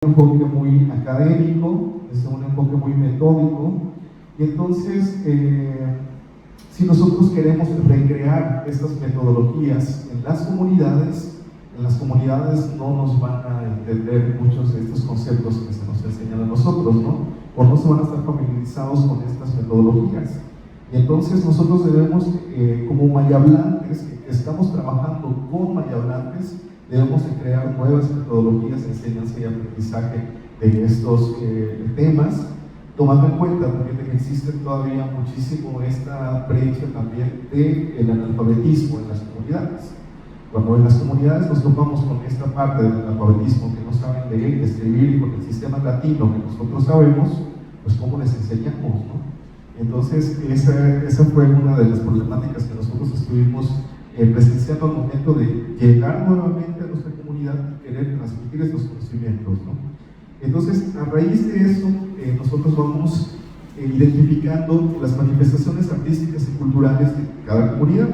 enfoque muy académico, es un enfoque muy metódico, y entonces si nosotros queremos recrear estas metodologías en las comunidades no nos van a entender muchos de estos conceptos que se nos enseñan a nosotros, ¿no? O no se van a estar familiarizados con estas metodologías. Y entonces nosotros debemos, como mayablantes, que estamos trabajando con mayablantes, debemos de crear nuevas metodologías de enseñanza y aprendizaje de estos temas, tomando en cuenta también de que existe todavía muchísimo esta brecha también del analfabetismo en las comunidades. Cuando en las comunidades nos topamos con esta parte del analfabetismo, que no saben leer, escribir, y con el sistema latino que nosotros sabemos, pues ¿cómo les enseñamos, no? Entonces, esa fue una de las problemáticas que nosotros estuvimos presenciando al momento de llegar nuevamente a nuestra comunidad y querer transmitir estos conocimientos, ¿no? Entonces, a raíz de eso, nosotros vamos identificando las manifestaciones artísticas y culturales de cada comunidad.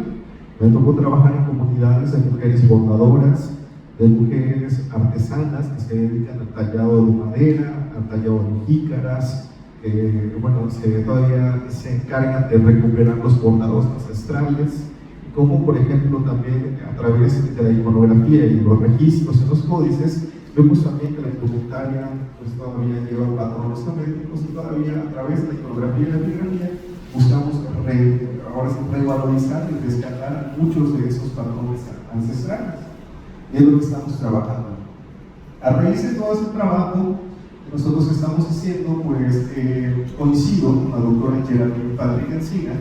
Me tocó trabajar en comunidades de mujeres bordadoras, de mujeres artesanas que se dedican al tallado de madera, al tallado de jícaras, todavía se encargan de recuperar los bordados ancestrales, como por ejemplo también a través de la iconografía y los registros en los códices, vemos también que la indumentaria pues todavía lleva patrones geométricos, y todavía a través de la iconografía y la epigrafía buscamos ahora sí revalorizar y rescatar muchos de esos patrones ancestrales. Y es lo que estamos trabajando. A raíz de todo este trabajo nosotros estamos haciendo, pues coincido con la doctora Geraldine Padre Encina,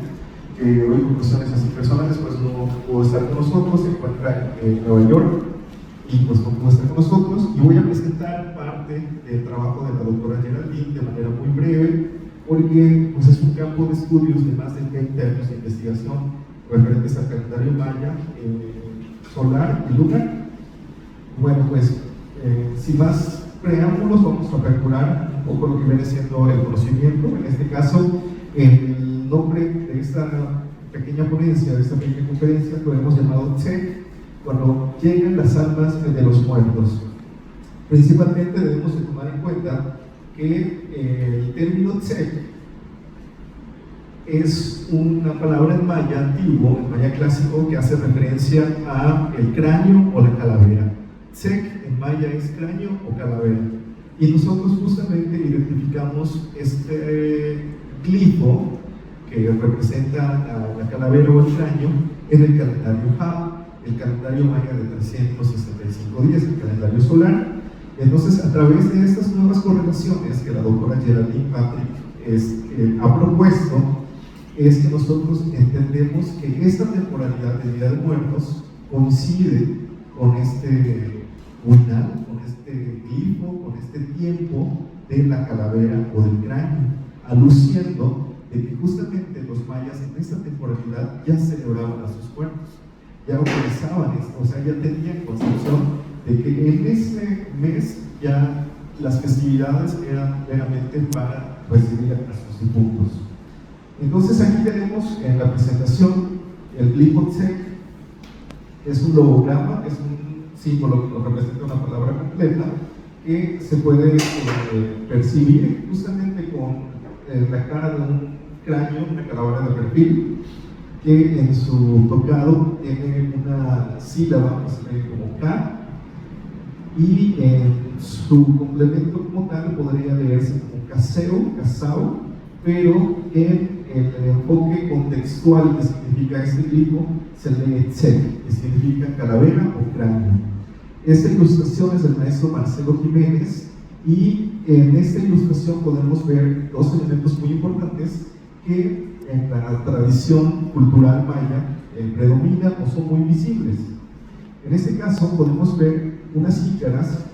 que hoy por cuestiones así personales pues no pudo estar con nosotros, se encuentra en Nueva York y pues no pudo estar con nosotros, y voy a presentar parte del trabajo de la doctora Geraldine de manera muy breve, porque pues es un campo de estudios de más de 20 años de investigación referentes al calendario maya, solar y lunar. Bueno, pues sin más preámbulos vamos a recapitular un poco lo que viene siendo el conocimiento. En este caso, el nombre de esta pequeña ponencia, de esta pequeña conferencia, lo hemos llamado Tzek, cuando llegan las almas de los muertos. Principalmente debemos de tomar en cuenta que el término Tzek es una palabra en maya antiguo, en maya clásico, que hace referencia a el cráneo o la calavera. Tzek en maya es cráneo o calavera, y nosotros justamente identificamos este glifo que representa a la calavera o el cráneo en el calendario Ha, el calendario maya de 365 días, el calendario solar. Entonces, a través de estas nuevas correlaciones que la doctora Geraldine Patrick ha propuesto, es que nosotros entendemos que esta temporalidad de Día de Muertos coincide con este uinal, con este glifo, con este tiempo de la calavera o del cráneo, aluciendo de que justamente los mayas en esta temporalidad ya celebraban a sus muertos, ya organizaban esto, o sea, ya tenían concepción de que en ese mes ya las festividades eran meramente para recibir a sus difuntos. Entonces aquí tenemos en la presentación el glifo Tzek, que es un logograma, que es un símbolo que nos representa una palabra completa, que se puede percibir justamente con la cara de un cráneo, una calavera de perfil, que en su tocado tiene una sílaba que se lee como K, y en su complemento como tal podría leerse como casao, pero en el enfoque contextual que significa este glifo se lee Tzek, que significa calavera o cráneo. Esta ilustración es del maestro Marcelo Jiménez, y en esta ilustración podemos ver dos elementos muy importantes que en la tradición cultural maya predominan o son muy visibles. En este caso podemos ver unas jícaras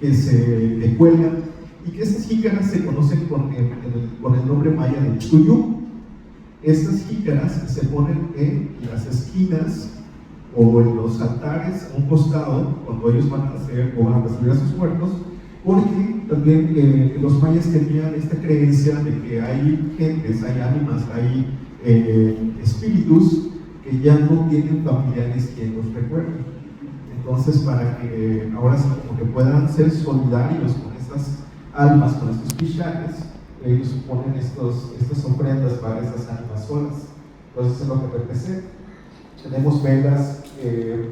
que cuelgan, y que estas jícaras se conocen con el nombre maya de Chuyú. Estas jícaras se ponen en las esquinas o en los altares a un costado cuando ellos van a hacer o van a recibir a sus muertos, porque también los mayas tenían esta creencia de que hay gentes, hay ánimas, hay espíritus que ya no tienen familiares quien los recuerden. Entonces, para que ahora sí como que puedan ser solidarios con estas almas, con estos pichanes, ellos ponen estas ofrendas para esas ánimas solas. Entonces, es lo que representa. Tenemos velas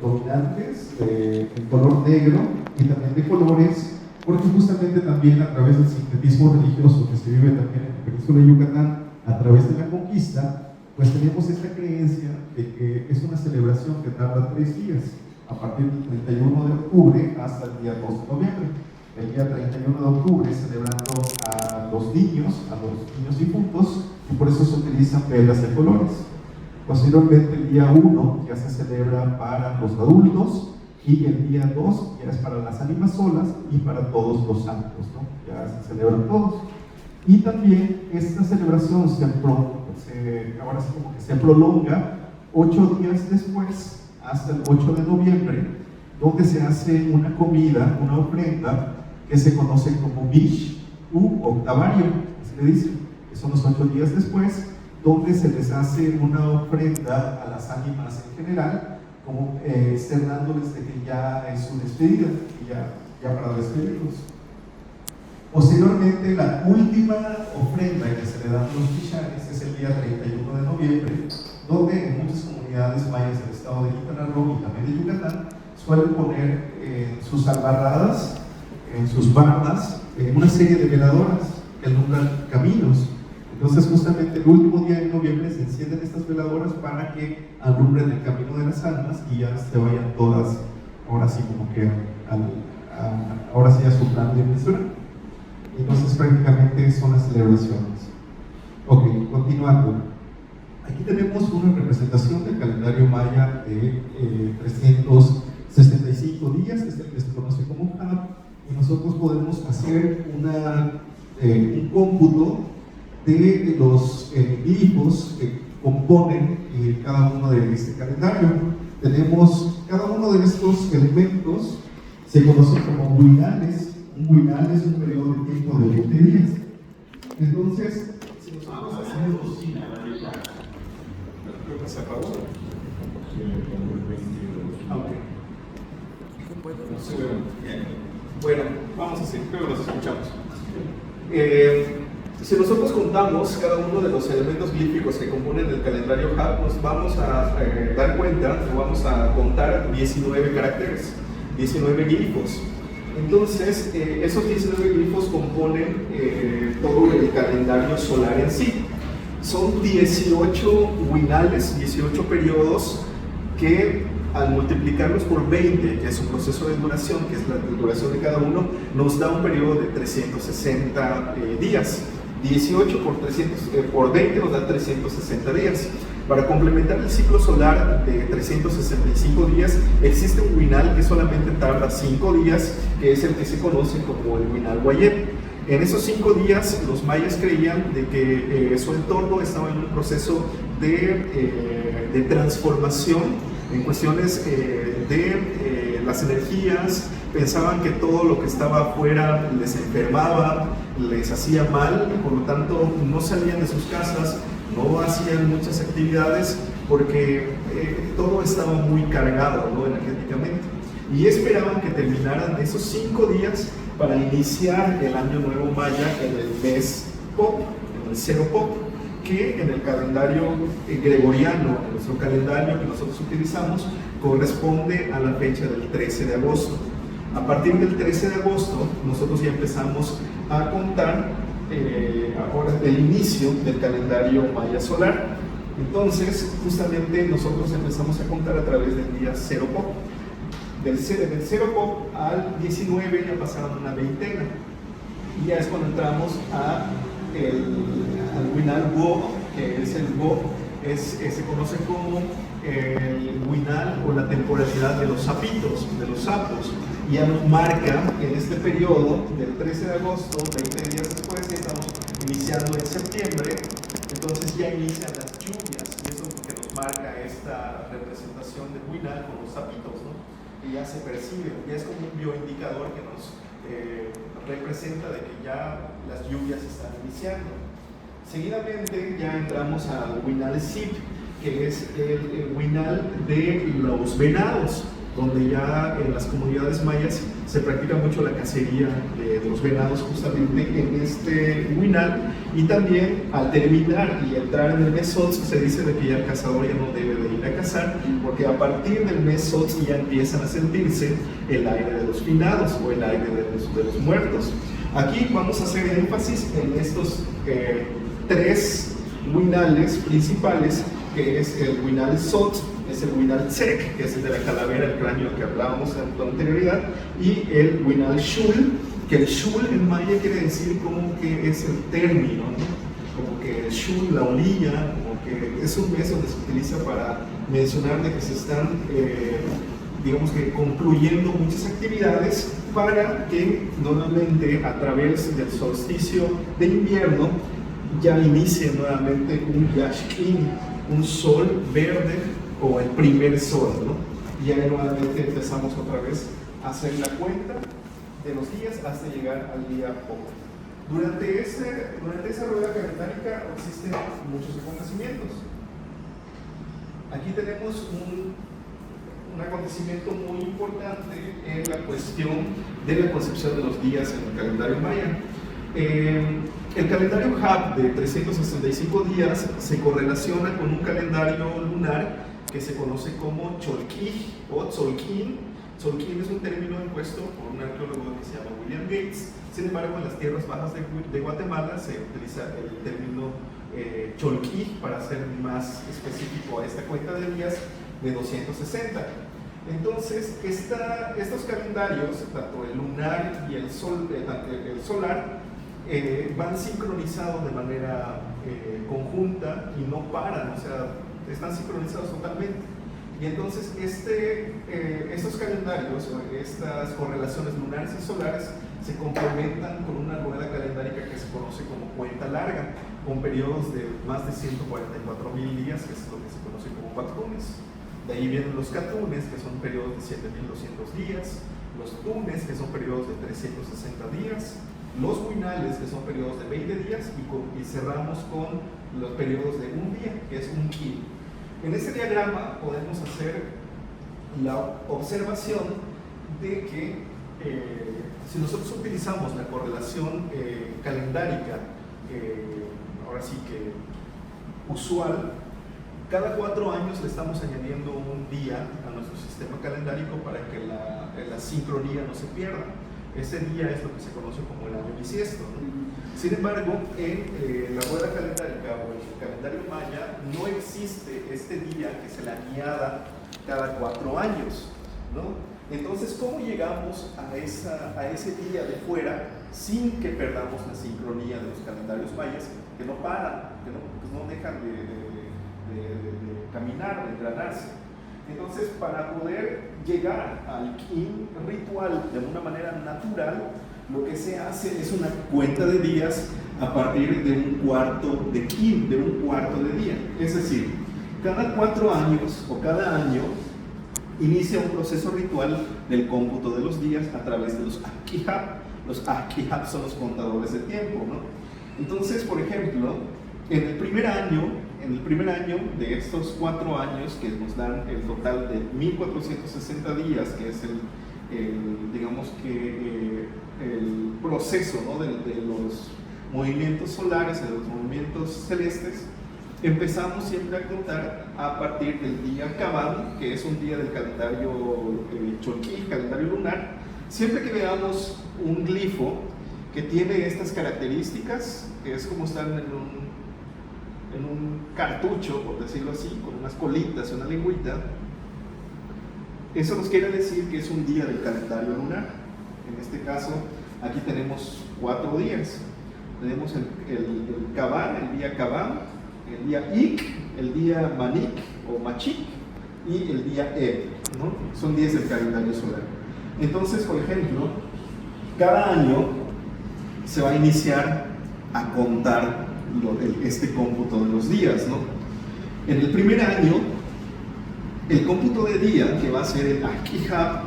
dominantes en color negro y también de colores, porque justamente también a través del sincretismo religioso que se vive también en la península de Yucatán, a través de la conquista, pues tenemos esta creencia de que es una celebración que tarda 3 días, a partir del 31 de octubre hasta el día 2 de noviembre. El día 31 de octubre celebrando a los niños difuntos, y por eso se utilizan velas de colores. Posteriormente, el día 1 ya se celebra para los adultos, y el día 2 ya es para las ánimas solas y para todos los santos, ¿no? Ya se celebran todos. Y también esta celebración ahora sí como que se prolonga 8 días después, hasta el 8 de noviembre, donde se hace una comida, una ofrenda, que se conoce como Mish u Octavario, así le dicen, que son los 8 días después, donde se les hace una ofrenda a las ánimas en general, como externándoles de que ya es su despedida, ya para despedirlos. Posteriormente, la última ofrenda que se le dan a los pichanes es el día 31 de noviembre, donde en muchas comunidades mayas del estado de Quintana Roo y también de Yucatán suelen poner en sus albarradas, en sus bardas, una serie de veladoras que alumbran caminos. Entonces, justamente el último día de noviembre se encienden estas veladoras para que alumbren el camino de las almas y ya se vayan todas, ahora sí como que ahora sí a su plan de dimensión. Entonces, prácticamente son las celebraciones. Ok, continuando. Aquí tenemos una representación del calendario maya de 365 días, que es el que se conoce como HAB, y nosotros podemos hacer un cómputo de los glifos que componen cada uno de este calendario. Tenemos cada uno de estos elementos, se conoce como huinales. Un huinal es un periodo de tiempo de 20 días. Entonces, si nosotros hacemos... Creo que se apagó. Bueno, vamos a seguir, pero nos escuchamos. Si nosotros contamos cada uno de los elementos glíficos que componen el calendario HAB, nos vamos a dar cuenta, o vamos a contar 19 caracteres, 19 glifos. Entonces, esos 19 glifos componen todo el calendario solar en sí. Son 18 huinales, 18 periodos que al multiplicarlos por 20, que es su proceso de duración, que es la duración de cada uno, nos da un periodo de 360 días. 18 por 20 nos da 360 días. Para complementar el ciclo solar de 365 días, existe un huinal que solamente tarda 5 días, que es el que se conoce como el huinal Guayep. En esos 5 días, los mayas creían de que su entorno estaba en un proceso de transformación en cuestiones de las energías. Pensaban que todo lo que estaba afuera les enfermaba, les hacía mal, y por lo tanto no salían de sus casas, no hacían muchas actividades porque todo estaba muy cargado, ¿no?, energéticamente. Y esperaban que terminaran esos 5 días para iniciar el año nuevo maya en el mes Pop, en el Cero Pop, que en el calendario gregoriano, en nuestro calendario que nosotros utilizamos, corresponde a la fecha del 13 de agosto. A partir del 13 de agosto, nosotros ya empezamos a contar ahora el inicio del calendario maya solar. Entonces, justamente nosotros empezamos a contar a través del día 0 Pop. Del 0 Pop al 19 ya pasaron una veintena. Y ya es cuando entramos al Huinal Wo, que es el Wo, se conoce como el Huinal o la temporalidad de los sapitos, de los sapos. Y ya nos marca en este periodo del 13 de agosto, 20 días después, ya estamos iniciando en septiembre, entonces ya inician las lluvias, y eso es lo que nos marca esta representación del Huinal con los sapitos, ¿no? Y ya se percibe, ya es como un bioindicador que nos representa de que ya las lluvias están iniciando. Seguidamente ya entramos al Huinal Sip, que es el Huinal de los venados. donde ya en las comunidades mayas se practica mucho la cacería de los venados justamente en este huinal, y también al terminar y entrar en el mes Sots se dice de que ya el cazador ya no debe de ir a cazar, porque a partir del mes Sots ya empiezan a sentirse el aire de los finados o el aire de los muertos. Aquí vamos a hacer énfasis en estos tres huinales principales, que es el huinal Sot, es el huinal Tzek, que es el de la calavera, el cráneo que hablábamos en la anterioridad, y el huinal Shul, que el Shul en maya quiere decir como que es el término, ¿no? Como que Shul, la orilla, como que es un mes donde se utiliza para mencionar de que se están, digamos que concluyendo muchas actividades para que nuevamente a través del solsticio de invierno ya inicie nuevamente un Yashkin, un sol verde o el primer sol, ¿no? Y ahí nuevamente empezamos otra vez a hacer la cuenta de los días hasta llegar al día poco. Durante esa rueda calendárica existen muchos acontecimientos. Aquí tenemos un acontecimiento muy importante en la cuestión de la concepción de los días en el calendario maya. El calendario Hab de 365 días se correlaciona con un calendario lunar que se conoce como Cholquij o Tzolkin. Tzolkin es un término impuesto por un arqueólogo que se llama William Gates. Sin embargo, en las tierras bajas de Guatemala se utiliza el término Cholquij para ser más específico a esta cuenta de días de 260. Entonces, estos calendarios, tanto el lunar y el solar, van sincronizados de manera conjunta y no paran, o sea, están sincronizados totalmente. Y entonces estos calendarios, estas correlaciones lunares y solares se complementan con una rueda calendárica que se conoce como cuenta larga, con periodos de más de 144,000 días, que es lo que se conoce como cuatunes. De ahí vienen los catunes, que son periodos de 7,200 días, los tunes, que son periodos de 360 días, los huinales, que son periodos de 20 días, y cerramos con los periodos de un día, que es un ki. En este diagrama podemos hacer la observación de que si nosotros utilizamos la correlación calendárica, ahora sí que usual, cada 4 años le estamos añadiendo un día a nuestro sistema calendárico para que la sincronía no se pierda. Ese día es lo que se conoce como el año bisiesto, ¿no? Sin embargo, en la rueda calendárica o en el calendario maya no existe este día que se le añada cada 4 años, ¿no? Entonces, ¿cómo llegamos a ese día de fuera sin que perdamos la sincronía de los calendarios mayas, que no paran, que no dejan de caminar, de engranarse? Entonces, para poder llegar al kin ritual de una manera natural, lo que se hace es una cuenta de días a partir de un cuarto de kin, de un cuarto de día. Es decir, cada 4 años o cada año inicia un proceso ritual del cómputo de los días a través de los Akihab. Los Akihab son los contadores de tiempo, ¿no? Entonces, por ejemplo, en el primer año de estos 4 años, que nos dan el total de 1460 días, que es digamos que el proceso, ¿no?, de los movimientos solares, de los movimientos celestes, empezamos siempre a contar a partir del día Kabal, que es un día del calendario Cholquij, calendario lunar. Siempre que veamos un glifo que tiene estas características, que es como estar en un cartucho, por decirlo así, con unas colitas y una lengüita, eso nos quiere decir que es un día del calendario lunar. En este caso, aquí tenemos 4 días. Tenemos el Kabal, el día Kabal, el día Ik, el día Manik o Machik y el día Eb, ¿no? Son días del calendario solar. Entonces, por ejemplo, cada año se va a iniciar a contar este cómputo de los días, ¿no? En el primer año, el cómputo de día, que va a ser el Akihab,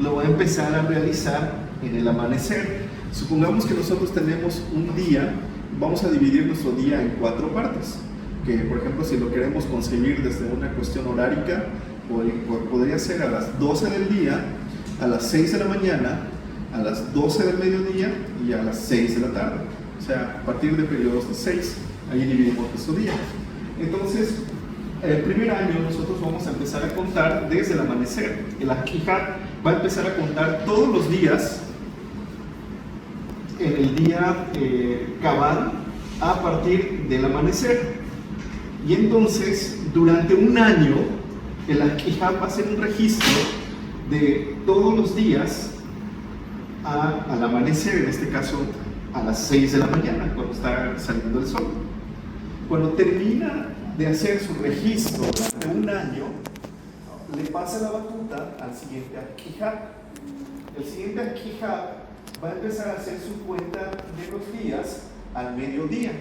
lo va a empezar a realizar en el amanecer. Supongamos que nosotros tenemos un día, vamos a dividir nuestro día en 4 partes, que por ejemplo si lo queremos concebir desde una cuestión horárica, Podría ser a las 12 del día, a las 6 de la mañana, a las 12 del mediodía y a las 6 de la tarde. O sea, a partir de periodos de 6, ahí dividimos nuestro día. Entonces, el primer año nosotros vamos a empezar a contar desde el amanecer. El Akijat va a empezar a contar todos los días en el día cabal a partir del amanecer. Y entonces, durante un año, el Akijat va a hacer un registro de todos los días al amanecer, en este caso a las 6 de la mañana, cuando está saliendo el sol. Cuando termina de hacer su registro durante un año, le pasa la batuta al siguiente Akijat. El siguiente Akijat va a empezar a hacer su cuenta de los días al mediodía.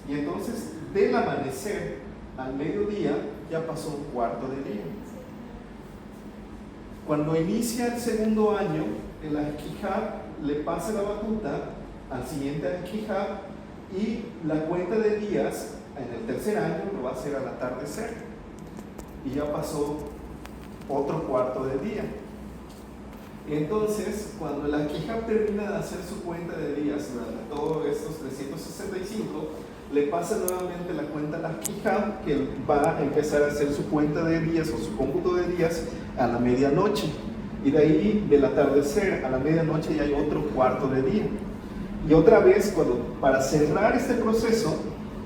Y entonces, del amanecer al mediodía, ya pasó un cuarto de día. Cuando inicia el segundo año, el Akijat le pasa la batuta al siguiente Akijat y la cuenta de días en el tercer año lo va a hacer al atardecer. Y ya pasó otro cuarto de día. Entonces, cuando el Akijat termina de hacer su cuenta de días durante todos estos 365, le pasa nuevamente la cuenta al Akijat, que va a empezar a hacer su cuenta de días o su cómputo de días a la medianoche. Y de ahí, del atardecer a la medianoche, ya hay otro cuarto de día. Y otra vez, para cerrar este proceso,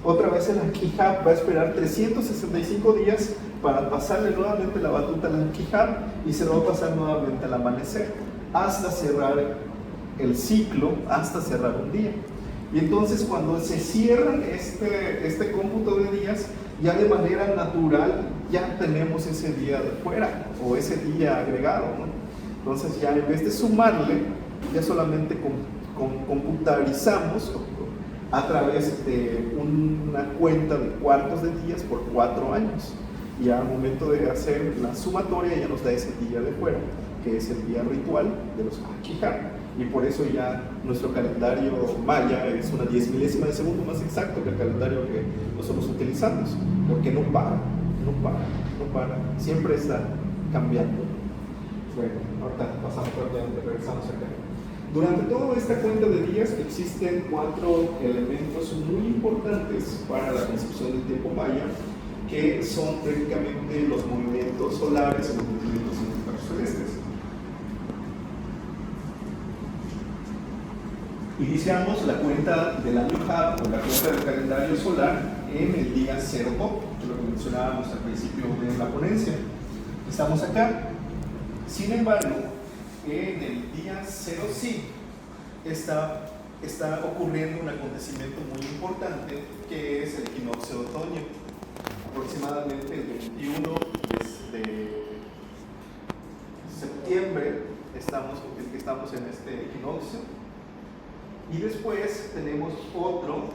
otra vez el Akijat va a esperar 365 días para pasarle nuevamente la batuta al Akijat y se lo va a pasar nuevamente al amanecer hasta cerrar el ciclo, hasta cerrar un día. Y entonces cuando se cierra este cómputo de días, ya de manera natural ya tenemos ese día de fuera o ese día agregado, ¿no? Entonces ya en vez de sumarle, ya solamente computarizamos a través de una cuenta de cuartos de días por 4 años. Y al momento de hacer la sumatoria ya nos da ese día de fuera, que es el día ritual de los Akijat. Y por eso ya nuestro calendario maya es una 10 milésima de segundo más exacto que el calendario que nosotros utilizamos, porque no para, siempre está cambiando. Bueno, ahorita pasamos rápidamente, regresamos acá. Durante toda esta cuenta de días existen 4 elementos muy importantes para la concepción del tiempo maya, que son prácticamente los movimientos solares y los movimientos celestes. Iniciamos la cuenta del año Had o la cuenta del calendario solar en el día 0 Top, lo que mencionábamos al principio de la ponencia. Estamos acá. Sin embargo, en el día 0 Sí está ocurriendo un acontecimiento muy importante, que es el equinoccio de otoño. Aproximadamente el 21 de septiembre estamos en este equinoccio. Y después tenemos otro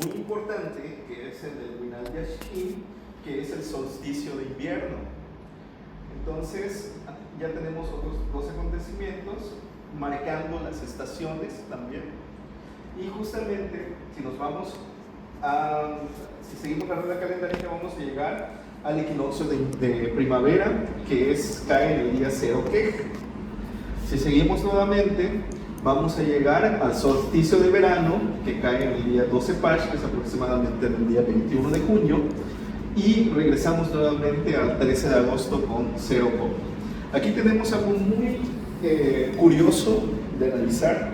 muy importante, que es el del Winal Yashkin, que es el solsticio de invierno. Entonces, ya tenemos otros 2 acontecimientos marcando las estaciones también. Y justamente, si seguimos la rueda calendaria, vamos a llegar al equinoccio de primavera, que cae en el día 0 Kej. Si seguimos nuevamente, vamos a llegar al solsticio de verano, que cae en el día 12 Pash, que es aproximadamente en el día 21 de junio, y regresamos nuevamente al 13 de agosto con 0 Koj. Aquí tenemos algo muy curioso de analizar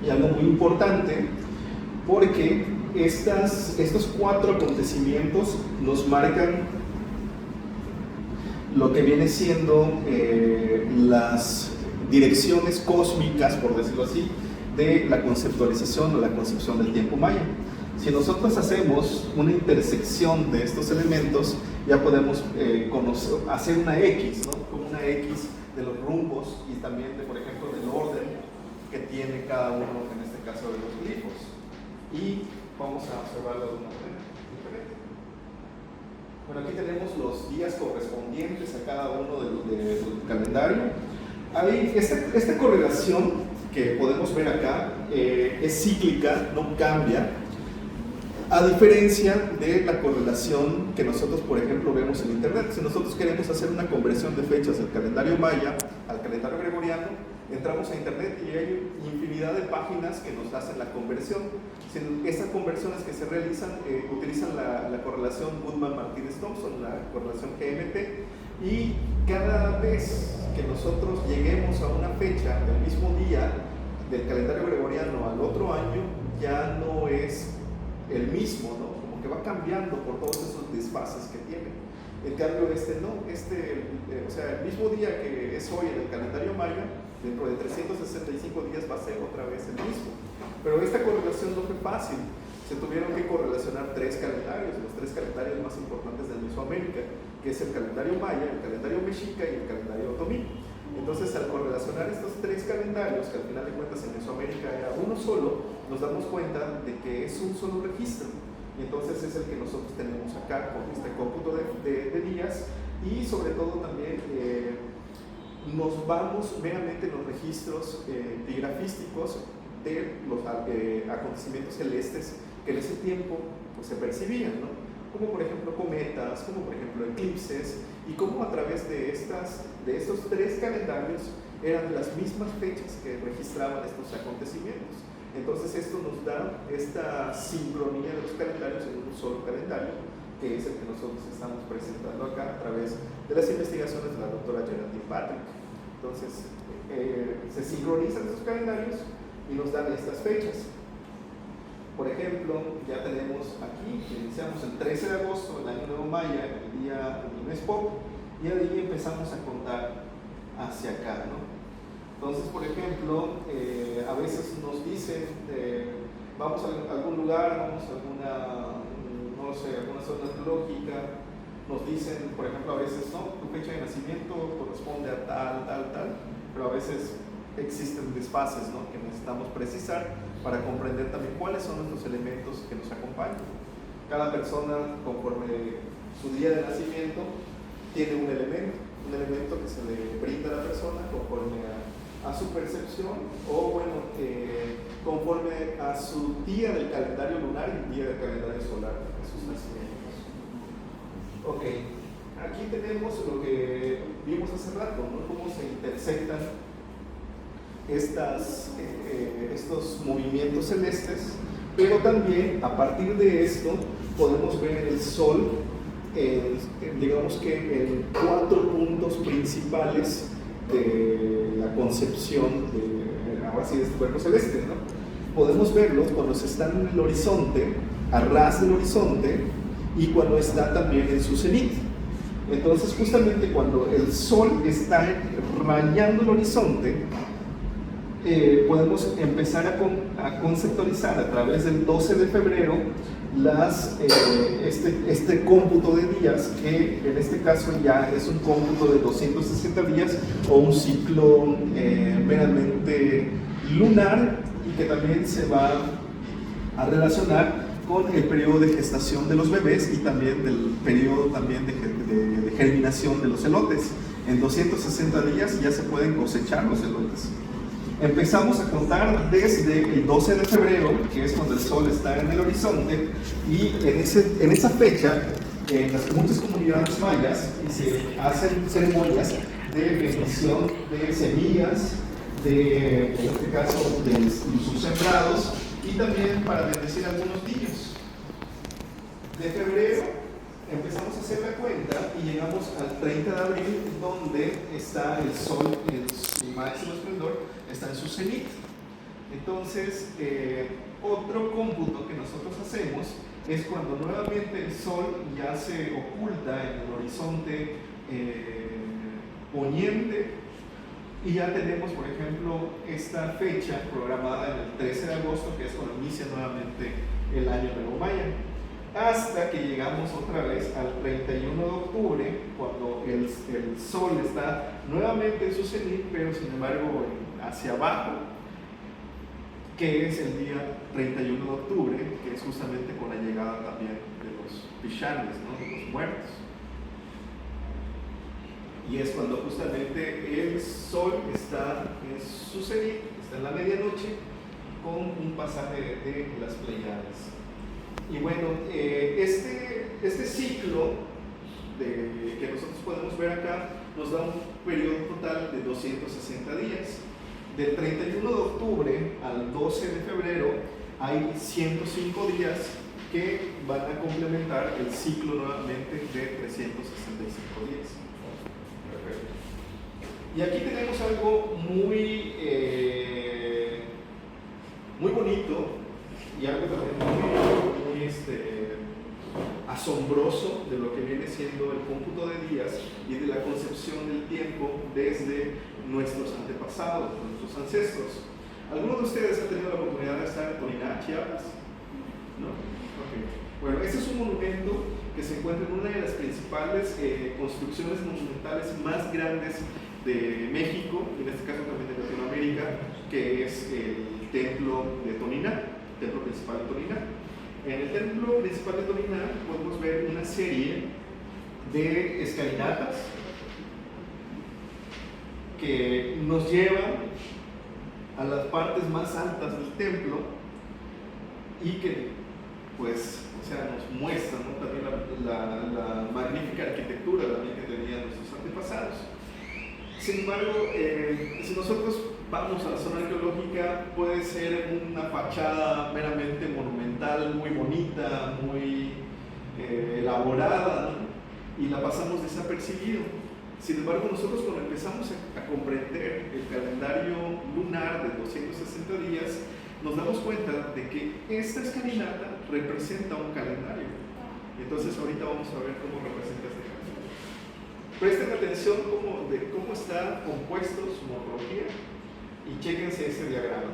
y algo muy importante, porque estos 4 acontecimientos nos marcan lo que viene siendo las direcciones cósmicas, por decirlo así, de la conceptualización o la concepción del tiempo maya. Si nosotros hacemos una intersección de estos elementos, ya podemos hacer una X, ¿no? Como una X de los rumbos y también, por ejemplo, del orden que tiene cada uno, en este caso de los glifos. Y vamos a observarlo de una manera diferente. Bueno, aquí tenemos los días correspondientes a cada uno del calendario. Hay esta correlación que podemos ver acá es cíclica, no cambia. A diferencia de la correlación que nosotros, por ejemplo, vemos en Internet. Si nosotros queremos hacer una conversión de fechas del calendario maya al calendario gregoriano, entramos a Internet y hay infinidad de páginas que nos hacen la conversión. Estas conversiones que se realizan utilizan la correlación Goodman-Martinez-Thompson, la correlación GMT, y cada vez que nosotros lleguemos a una fecha del mismo día del calendario gregoriano al otro año, ya no es el mismo, ¿no? Como que va cambiando por todos esos desfases que tiene. En cambio, no, o sea, el mismo día que es hoy en el calendario maya, dentro de 365 días va a ser otra vez el mismo. Pero esta correlación no fue fácil. Se tuvieron que correlacionar tres calendarios, los tres calendarios más importantes de Mesoamérica, que es el calendario maya, el calendario mexica y el calendario otomí. Entonces, al correlacionar estos tres calendarios, que al final de cuentas en Mesoamérica era uno solo, nos damos cuenta de que es un solo registro. Y entonces es el que nosotros tenemos acá con este cómputo de días, y sobre todo también nos vamos meramente en los registros epigrafísticos de los acontecimientos celestes que en ese tiempo pues, se percibían, ¿no? Como por ejemplo cometas, como por ejemplo eclipses, y como a través de estos tres calendarios eran las mismas fechas que registraban estos acontecimientos. Entonces esto nos da esta sincronía de los calendarios en un solo calendario, que es el que nosotros estamos presentando acá a través de las investigaciones de la doctora Geraldine Patrick. Entonces se sincronizan estos calendarios y nos dan estas fechas. Por ejemplo, ya tenemos aquí, iniciamos el 13 de agosto del año nuevo maya, el día Inespop, y de ahí empezamos a contar hacia acá, ¿no? Entonces, por ejemplo, a veces nos dicen, vamos a algún lugar, vamos a alguna zona arqueológica, nos dicen, por ejemplo, a veces, no, tu fecha de nacimiento corresponde a tal, pero a veces existen desfases, ¿no?, que necesitamos precisar para comprender también cuáles son nuestros elementos que nos acompañan. Cada persona, conforme su día de nacimiento, tiene un elemento que se le brinda a la persona conforme a su percepción, o bueno, conforme a su día del calendario lunar y el día del calendario solar de sus nacimientos. Ok, aquí tenemos lo que vimos hace rato, ¿no?, cómo se intersectan estos movimientos celestes, pero también a partir de esto podemos ver el Sol, digamos que en 4 puntos principales de la concepción ahora sí, de este cuerpo celeste, ¿no? Podemos verlos cuando se están en el horizonte, a ras del horizonte, y cuando está también en su cenit. Entonces, justamente cuando el Sol está rayando el horizonte, podemos empezar a conceptualizar a través del 12 de febrero este cómputo de días, que en este caso ya es un cómputo de 260 días o un ciclo meramente lunar, y que también se va a relacionar con el periodo de gestación de los bebés y también del periodo también de germinación de los elotes. En 260 días ya se pueden cosechar los elotes. Empezamos a contar desde el 12 de febrero, que es cuando el Sol está en el horizonte, y en esa fecha, en las muchas comunidades mayas se hacen ceremonias de bendición de semillas, en este caso de sus sembrados, y también para bendecir a algunos niños. De febrero empezamos a hacer la cuenta y llegamos al 30 de abril, donde está el Sol en su máximo esplendor, está en su cenit. Entonces, otro cómputo que nosotros hacemos es cuando nuevamente el Sol ya se oculta en el horizonte poniente, y ya tenemos, por ejemplo, esta fecha programada en el 13 de agosto, que es cuando inicia nuevamente el año nuevo maya, hasta que llegamos otra vez al 31 de octubre, cuando el Sol está nuevamente en su cenit, pero sin embargo hacia abajo, que es el día 31 de octubre, que es justamente con la llegada también de los pishanes, ¿no?, de los muertos. Y es cuando justamente el Sol está en su cenit, está en la medianoche, con un pasaje de las Pleiades. Y bueno, este ciclo que nosotros podemos ver acá nos da un periodo total de 260 días. Del 31 de octubre al 12 de febrero hay 105 días que van a complementar el ciclo nuevamente de 365 días. Perfecto. Y aquí tenemos algo muy bonito y algo también muy asombroso de lo que viene siendo el cómputo de días y de la concepción del tiempo desde nuestros antepasados, nuestros ancestros. ¿Alguno de ustedes ha tenido la oportunidad de estar en Toniná, Chiapas? ¿No? Okay. Bueno, este es un monumento que se encuentra en una de las principales construcciones monumentales más grandes de México, y en este caso también de Latinoamérica, que es el templo de Toniná, el templo principal de Toniná. En el templo principal de Toniná podemos ver una serie de escalinatas que nos llevan a las partes más altas del templo y que, pues, o sea, nos muestran, ¿no?, también la magnífica arquitectura también que tenían nuestros antepasados. Sin embargo, si nosotros vamos a la zona arqueológica, puede ser una fachada meramente monumental, muy bonita, muy elaborada, ¿no?, y la pasamos desapercibido. Sin embargo, nosotros cuando empezamos a comprender el calendario lunar de 260 días, nos damos cuenta de que esta escalinata representa un calendario. Entonces ahorita vamos a ver cómo representa este calendario. Presten atención de cómo está compuesto su morfología y chéquense este diagrama.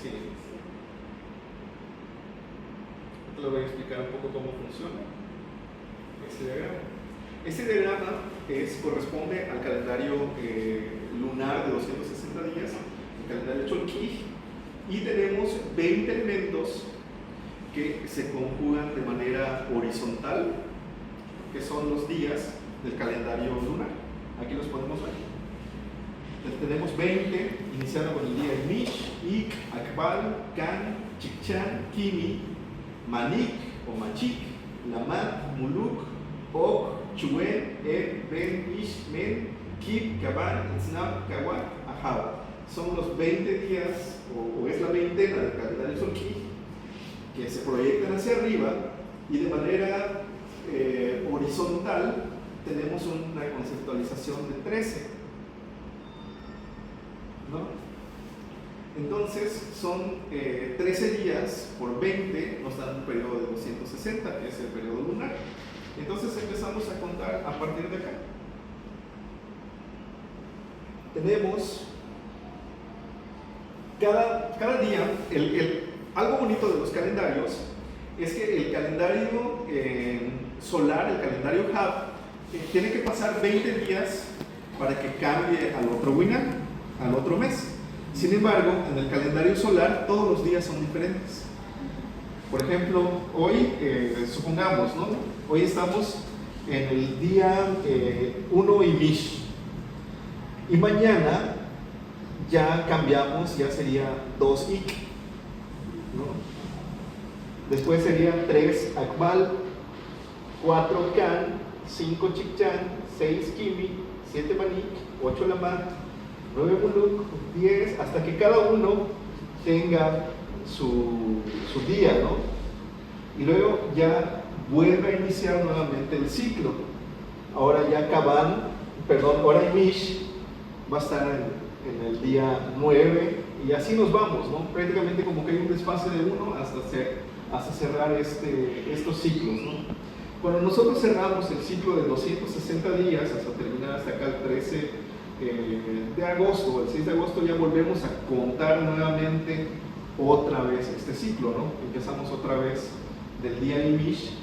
Sí. Te lo voy a explicar un poco cómo funciona este diagrama. Este diagrama corresponde al calendario lunar de 260 días, el calendario Cholquij, y tenemos 20 elementos que se conjugan de manera horizontal, que son los días del calendario lunar. Aquí los podemos ver. Entonces, tenemos 20, iniciando con el día Imish, Ik, Akbal, Kan, Chikchan, Kimi, Manik o Machik, Lamat, Muluk, Ok, Chuen, Eb, Ben, Ish, Men, Kib, Kaban, Itznab, Kawak, Ahab. Son los 20 días, o es la veintena del calendario Cholquij, que se proyectan hacia arriba, y de manera horizontal tenemos una conceptualización de 13, ¿no? Entonces son 13 días por 20, nos dan un periodo de 260, que es el periodo lunar. Entonces empezamos a contar a partir de acá. Tenemos cada día, algo bonito de los calendarios es que el calendario solar, el calendario Hab, tiene que pasar 20 días para que cambie al otro Winnan, al otro mes. Sin embargo, en el calendario solar todos los días son diferentes. Por ejemplo, hoy, supongamos, ¿no?, hoy estamos en el día 1 Imish, y mañana ya cambiamos, ya sería 2 Ik, ¿no? Después sería 3 Akbal, 4 Kan, 5 Chikchan, 6 Kimi, 7 Manik, 8 Lamat, 9 Muluk, 10, hasta que cada uno tenga su día, ¿no? Y luego ya vuelve a iniciar nuevamente el ciclo. Ahora ya ahora Imish va a estar en el día 9, y así nos vamos, ¿no? Prácticamente como que hay un desfase de 1 hasta cerrar estos ciclos, ¿no? Cuando nosotros cerramos el ciclo de 260 días hasta terminar hasta acá el 13 de agosto, el 6 de agosto, ya volvemos a contar nuevamente otra vez este ciclo, ¿no? Empezamos otra vez del día Imish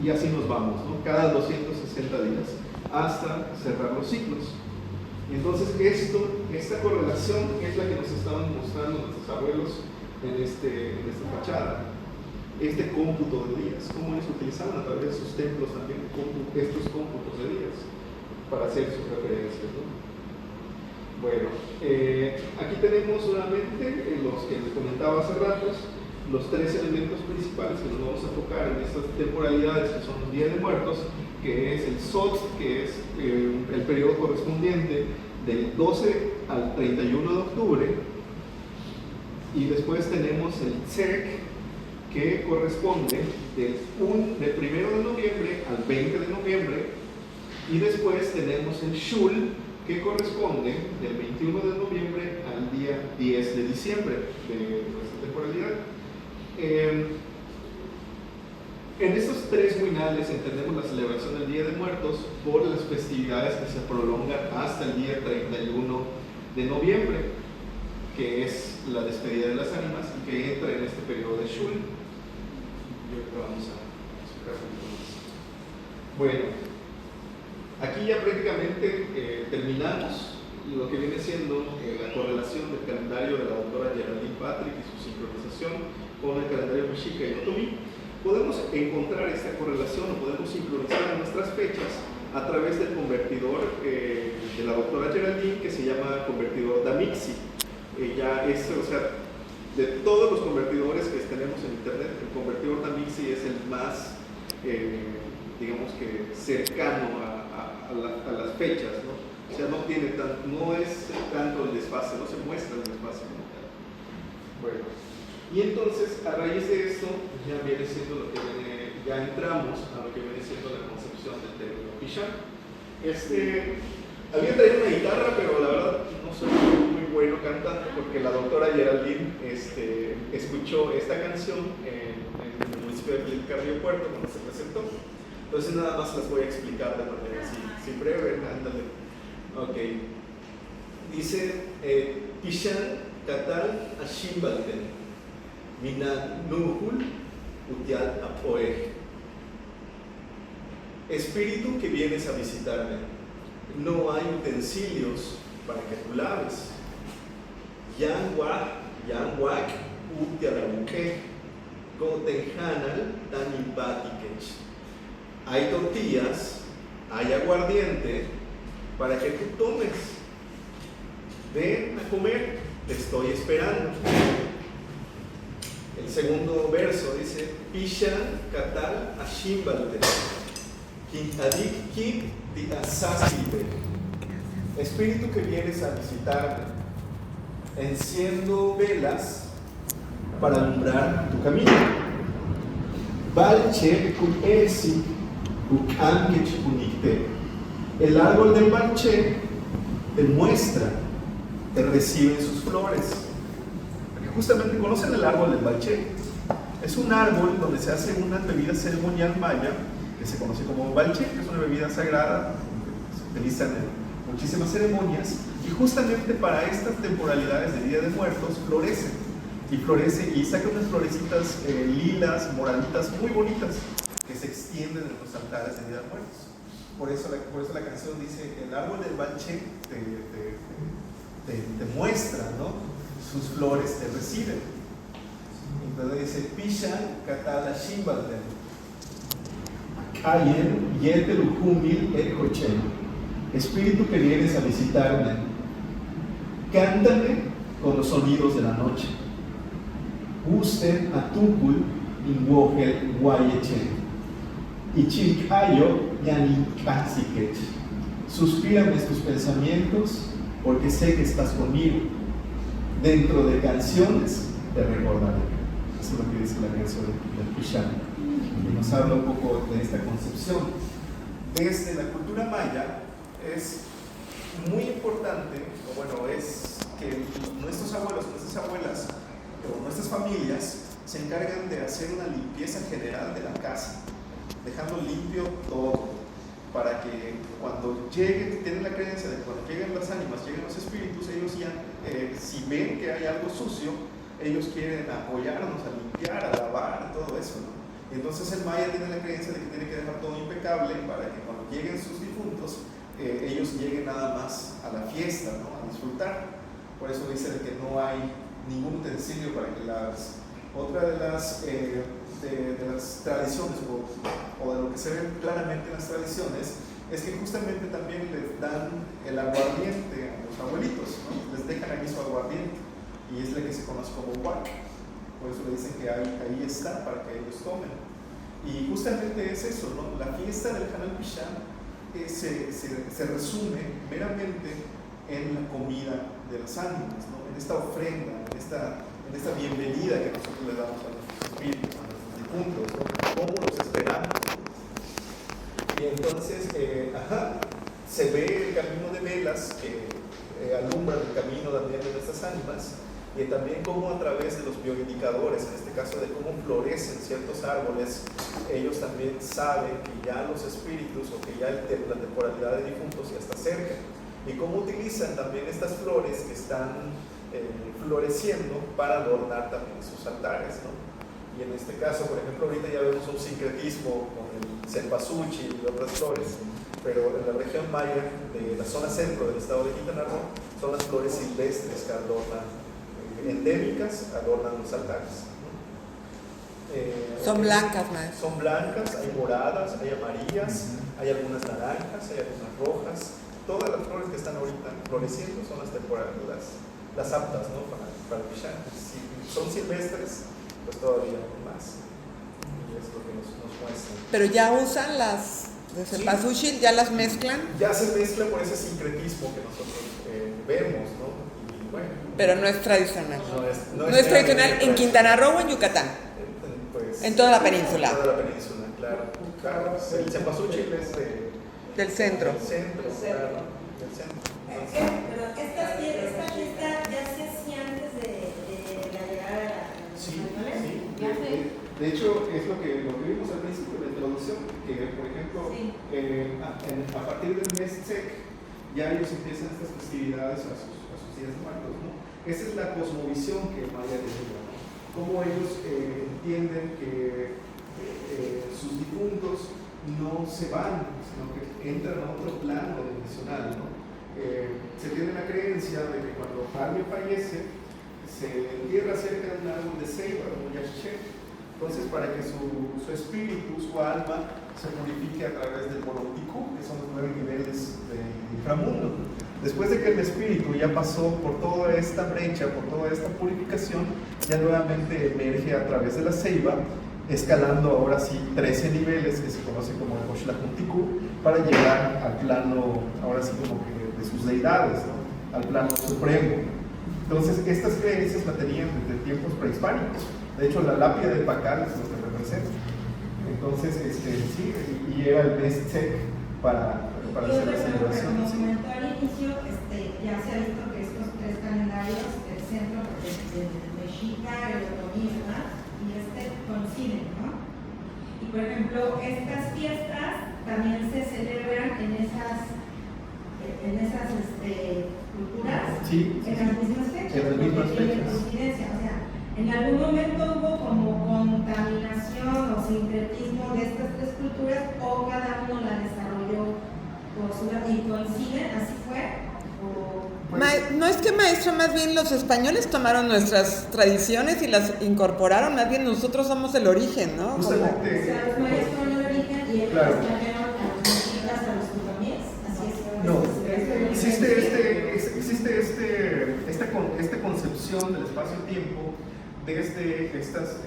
y así nos vamos, ¿no? Cada 260 días hasta cerrar los ciclos. Y entonces esta correlación es la que nos estaban mostrando nuestros abuelos en esta fachada, este cómputo de días, cómo ellos utilizaban a través de sus templos también estos cómputos de días para hacer sus referencias, ¿no? Bueno, aquí tenemos nuevamente los que les comentaba hace rato, los tres elementos principales que nos vamos a tocar en estas temporalidades, que son los Días de Muertos, que es el Sot, que es el periodo correspondiente del 12 al 31 de octubre, y después tenemos el Tzek, que corresponde del 1 de noviembre al 20 de noviembre, y después tenemos el Shul, que corresponde del 21 de noviembre al día 10 de diciembre de nuestra temporalidad. En estos tres huinales entendemos la celebración del Día de Muertos por las festividades que se prolongan hasta el día 31 de noviembre, que es la despedida de las ánimas y que entra en este periodo de Shul. Y ahorita vamos a explicar un poco más. Bueno, aquí ya prácticamente terminamos lo que viene siendo la correlación del calendario de la doctora Geraldine Patrick y su sincronización con el calendario Mexica y Otomí. Podemos encontrar esta correlación o podemos sincronizar nuestras fechas a través del convertidor de la doctora Geraldine, que se llama convertidor Damixi. O sea, de todos los convertidores que tenemos en internet, el convertidor Damixi es el más, digamos que cercano a las fechas, ¿no? O sea, no es tanto el desfase, no se muestra el desfase como tal. Bueno, y entonces a raíz de esto ya viene siendo ya entramos a lo que viene siendo la concepción del término Pishan. Había traído una guitarra, pero la verdad no soy muy bueno cantando, porque la doctora Geraldine escuchó esta canción en el municipio de Filipe Puerto cuando se presentó. Entonces nada más las voy a explicar de manera así breve, ándale. Ok. Dice, Pishan katal ashimbalten, minan nuhul utial apoej. Espíritu que vienes a visitarme, no hay utensilios para que tú laves. Yanwak utialabuke, gotenhanal tanimpatikech. Hay tortillas, hay aguardiente para que tú tomes. Ven a comer, te estoy esperando. El segundo verso dice: Pishan katal ashimbalte, kintadik kit di asasibe. Espíritu que vienes a visitarme, enciendo velas para alumbrar tu camino. Balche kuesi. El árbol del balché te muestra, te reciben sus flores. Porque justamente conocen el árbol del balché. Es un árbol donde se hace una bebida ceremonial maya que se conoce como balché, que es una bebida sagrada que se utiliza en muchísimas ceremonias, y justamente para estas temporalidades de Día de Muertos florece y saca unas florecitas lilas, moraditas, muy bonitas, que se extienden en los altares de Día de Muertos. Por eso la canción dice: el árbol del balché te muestra, ¿no? Sus flores te reciben. Entonces dice: Pishan katala shimbalten, kayen yetelujumil ekochen. Espíritu que vienes a visitarme, cántame con los sonidos de la noche. Gusten atukul inwogel guayechen. Y chilcayo yanikatsikech. Suspírame tus pensamientos, porque sé que estás conmigo. Dentro de canciones te recordaré. Eso es lo que dice la canción del Pishan, y nos habla un poco de esta concepción. Desde la cultura maya es muy importante, o bueno, es que nuestros abuelos, nuestras abuelas o nuestras familias se encargan de hacer una limpieza general de la casa, dejando limpio todo, para que cuando lleguen, tienen la creencia de que cuando lleguen las ánimas, lleguen los espíritus, ellos ya, si ven que hay algo sucio, ellos quieren apoyarnos a limpiar, a lavar, todo eso, ¿no? Entonces el maya tiene la creencia de que tiene que dejar todo impecable para que cuando lleguen sus difuntos, ellos lleguen nada más a la fiesta, ¿no? A disfrutar. Por eso dice de que no hay ningún utensilio para que laves. Otra de las tradiciones, o de lo que se ve claramente en las tradiciones, es que justamente también les dan el aguardiente a los abuelitos, ¿no? Les dejan ahí su aguardiente y es la que se conoce como huac. Por eso le dicen que ahí está para que ellos tomen. Y justamente es eso, ¿no? La fiesta del Hanal Pishán se resume meramente en la comida de las ánimas, ¿no? En esta ofrenda, en esta bienvenida que nosotros le damos a nuestros espíritus, a nuestros difuntos, ¿no? ¿Cómo los esperamos? Y entonces, se ve el camino de velas que alumbra el camino también de nuestras ánimas, y también cómo a través de los bioindicadores, en este caso de cómo florecen ciertos árboles, ellos también saben que ya los espíritus o que ya la temporalidad de difuntos ya está cerca, y cómo utilizan también estas flores que están floreciendo para adornar también sus altares, ¿no? Y en este caso, por ejemplo, ahorita ya vemos un sincretismo con el cempasúchil y otras flores, pero en la región maya de la zona centro del estado de Quintana Roo son las flores silvestres que adornan, endémicas, adornan los altares. Son blancas, maestro. Son blancas, hay moradas, hay amarillas, hay algunas naranjas, hay algunas rojas. Todas las flores que están ahorita floreciendo son las temporales, las aptas, ¿no? para el Pishán. Si son silvestres, pues todavía más. Y es lo que nos muestra. Pero ya usan las de cempasúchil, ya las mezclan. Ya se mezcla por ese sincretismo que nosotros vemos, ¿no? Y bueno, pero no es tradicional. No es tradicional en Quintana Roo o en Yucatán. Pues, en toda la península. En toda la península, claro. El cempasúchil es del centro. Del centro, claro. Del centro. Pero esta fiesta ya se hacía antes de la llegada de los españoles. De hecho, es lo que vimos al principio de la introducción, que por ejemplo, a partir del mes Tzek, ya ellos empiezan estas festividades a sus días muertos, ¿no? Esa es la cosmovisión que Maya tenía, ¿no? Cómo ellos entienden que sus difuntos no se van, sino que entran a otro plano dimensional, ¿no? Se tiene la creencia de que cuando alguien fallece, se entierra cerca de un árbol de ceiba, un yashché. Entonces, para que su espíritu, su alma, se purifique a través del Bolontiku, que son los 9 niveles de inframundo. Después de que el espíritu ya pasó por toda esta brecha, por toda esta purificación, ya nuevamente emerge a través de la ceiba, escalando ahora sí 13 niveles que se conoce como el Oshlakuntiku, para llegar al plano, ahora sí como que de sus deidades, ¿no? Al plano supremo. Entonces, estas creencias la tenían desde tiempos prehispánicos. De hecho, la lápida del Pacal es lo que representa. Entonces, sí, y llega el mes Tzek para hacer la celebración. Como comentó al inicio, ya se ha visto que estos 3 calendarios, el centro del mexica, el otomista y coinciden, ¿no? Y por ejemplo, estas fiestas también se celebran en esas culturas, sí, en las mismas fechas. En las mismas fechas. Coincidencia, o sea, en algún momento hubo como contaminación o sincretismo de estas 3 culturas, o cada uno la desarrolló por su lado y coinciden, así fue. No es que, maestro, más bien los españoles tomaron nuestras tradiciones y las incorporaron, más bien nosotros somos el origen, ¿no? Justamente. O sea, los mayas fueron el origen y ellos Claro. trajeron a los mexicas, a los tutamíes, así es. No, existe esta concepción del espacio-tiempo desde estas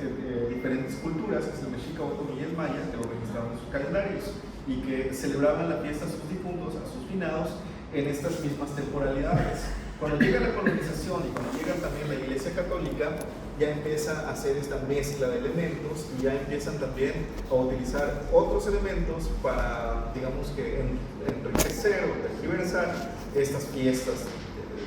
diferentes culturas, que es el mexica, otomí y el maya, que lo registraron en sus calendarios y que celebraban la fiesta a sus difuntos, a sus finados, en estas mismas temporalidades. Cuando llega la colonización y cuando llega también la Iglesia Católica, ya empieza a hacer esta mezcla de elementos y ya empiezan también a utilizar otros elementos para, digamos que, enriquecer o tergiversar estas fiestas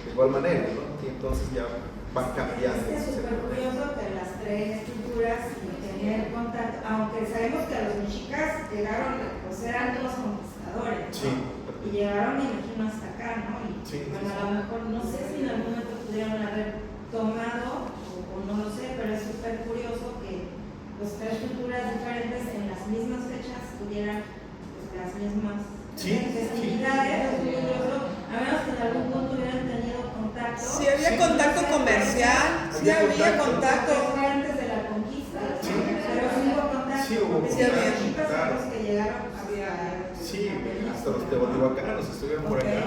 de igual manera, ¿no? Y entonces ya van cambiando. Es súper curioso que las 3 culturas tenían contacto, aunque sabemos que los mexicas llegaron, pues eran los conquistadores, ¿no? Sí. Y llegaron, me imagino, hasta acá, ¿no? Y Sí, bueno, a lo mejor, no sé si en algún momento pudieron haber tomado, o no lo sé, pero es súper curioso que pues 3 culturas diferentes en las mismas fechas tuvieran pues, las mismas festividades. Es muy curioso, a menos que en algún punto hubieran tenido contacto. Sí había contacto comercial, sí había contacto. Fue antes de la conquista, Sí. pero sí hubo contacto. Sí hubo porque contacto, los chicos son claro. los que llegaron hasta Sí, hasta los teotihuacanos estuvieron por acá.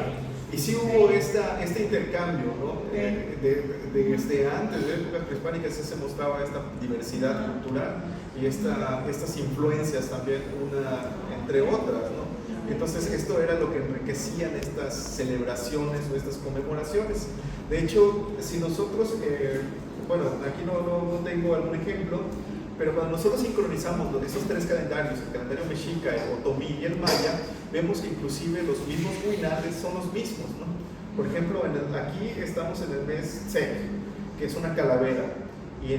Y sí hubo este intercambio, ¿no? Desde antes de épocas prehispánicas sí se mostraba esta diversidad cultural y estas influencias también, una entre otras, ¿no? Entonces esto era lo que enriquecían estas celebraciones o estas conmemoraciones. De hecho, si nosotros, bueno, aquí no tengo algún ejemplo, pero cuando nosotros sincronizamos esos tres calendarios, el calendario mexica, el otomí y el maya, vemos que inclusive los mismos huinales son los mismos, ¿no? Por ejemplo, aquí estamos en el mes Tzek, que es una calavera, y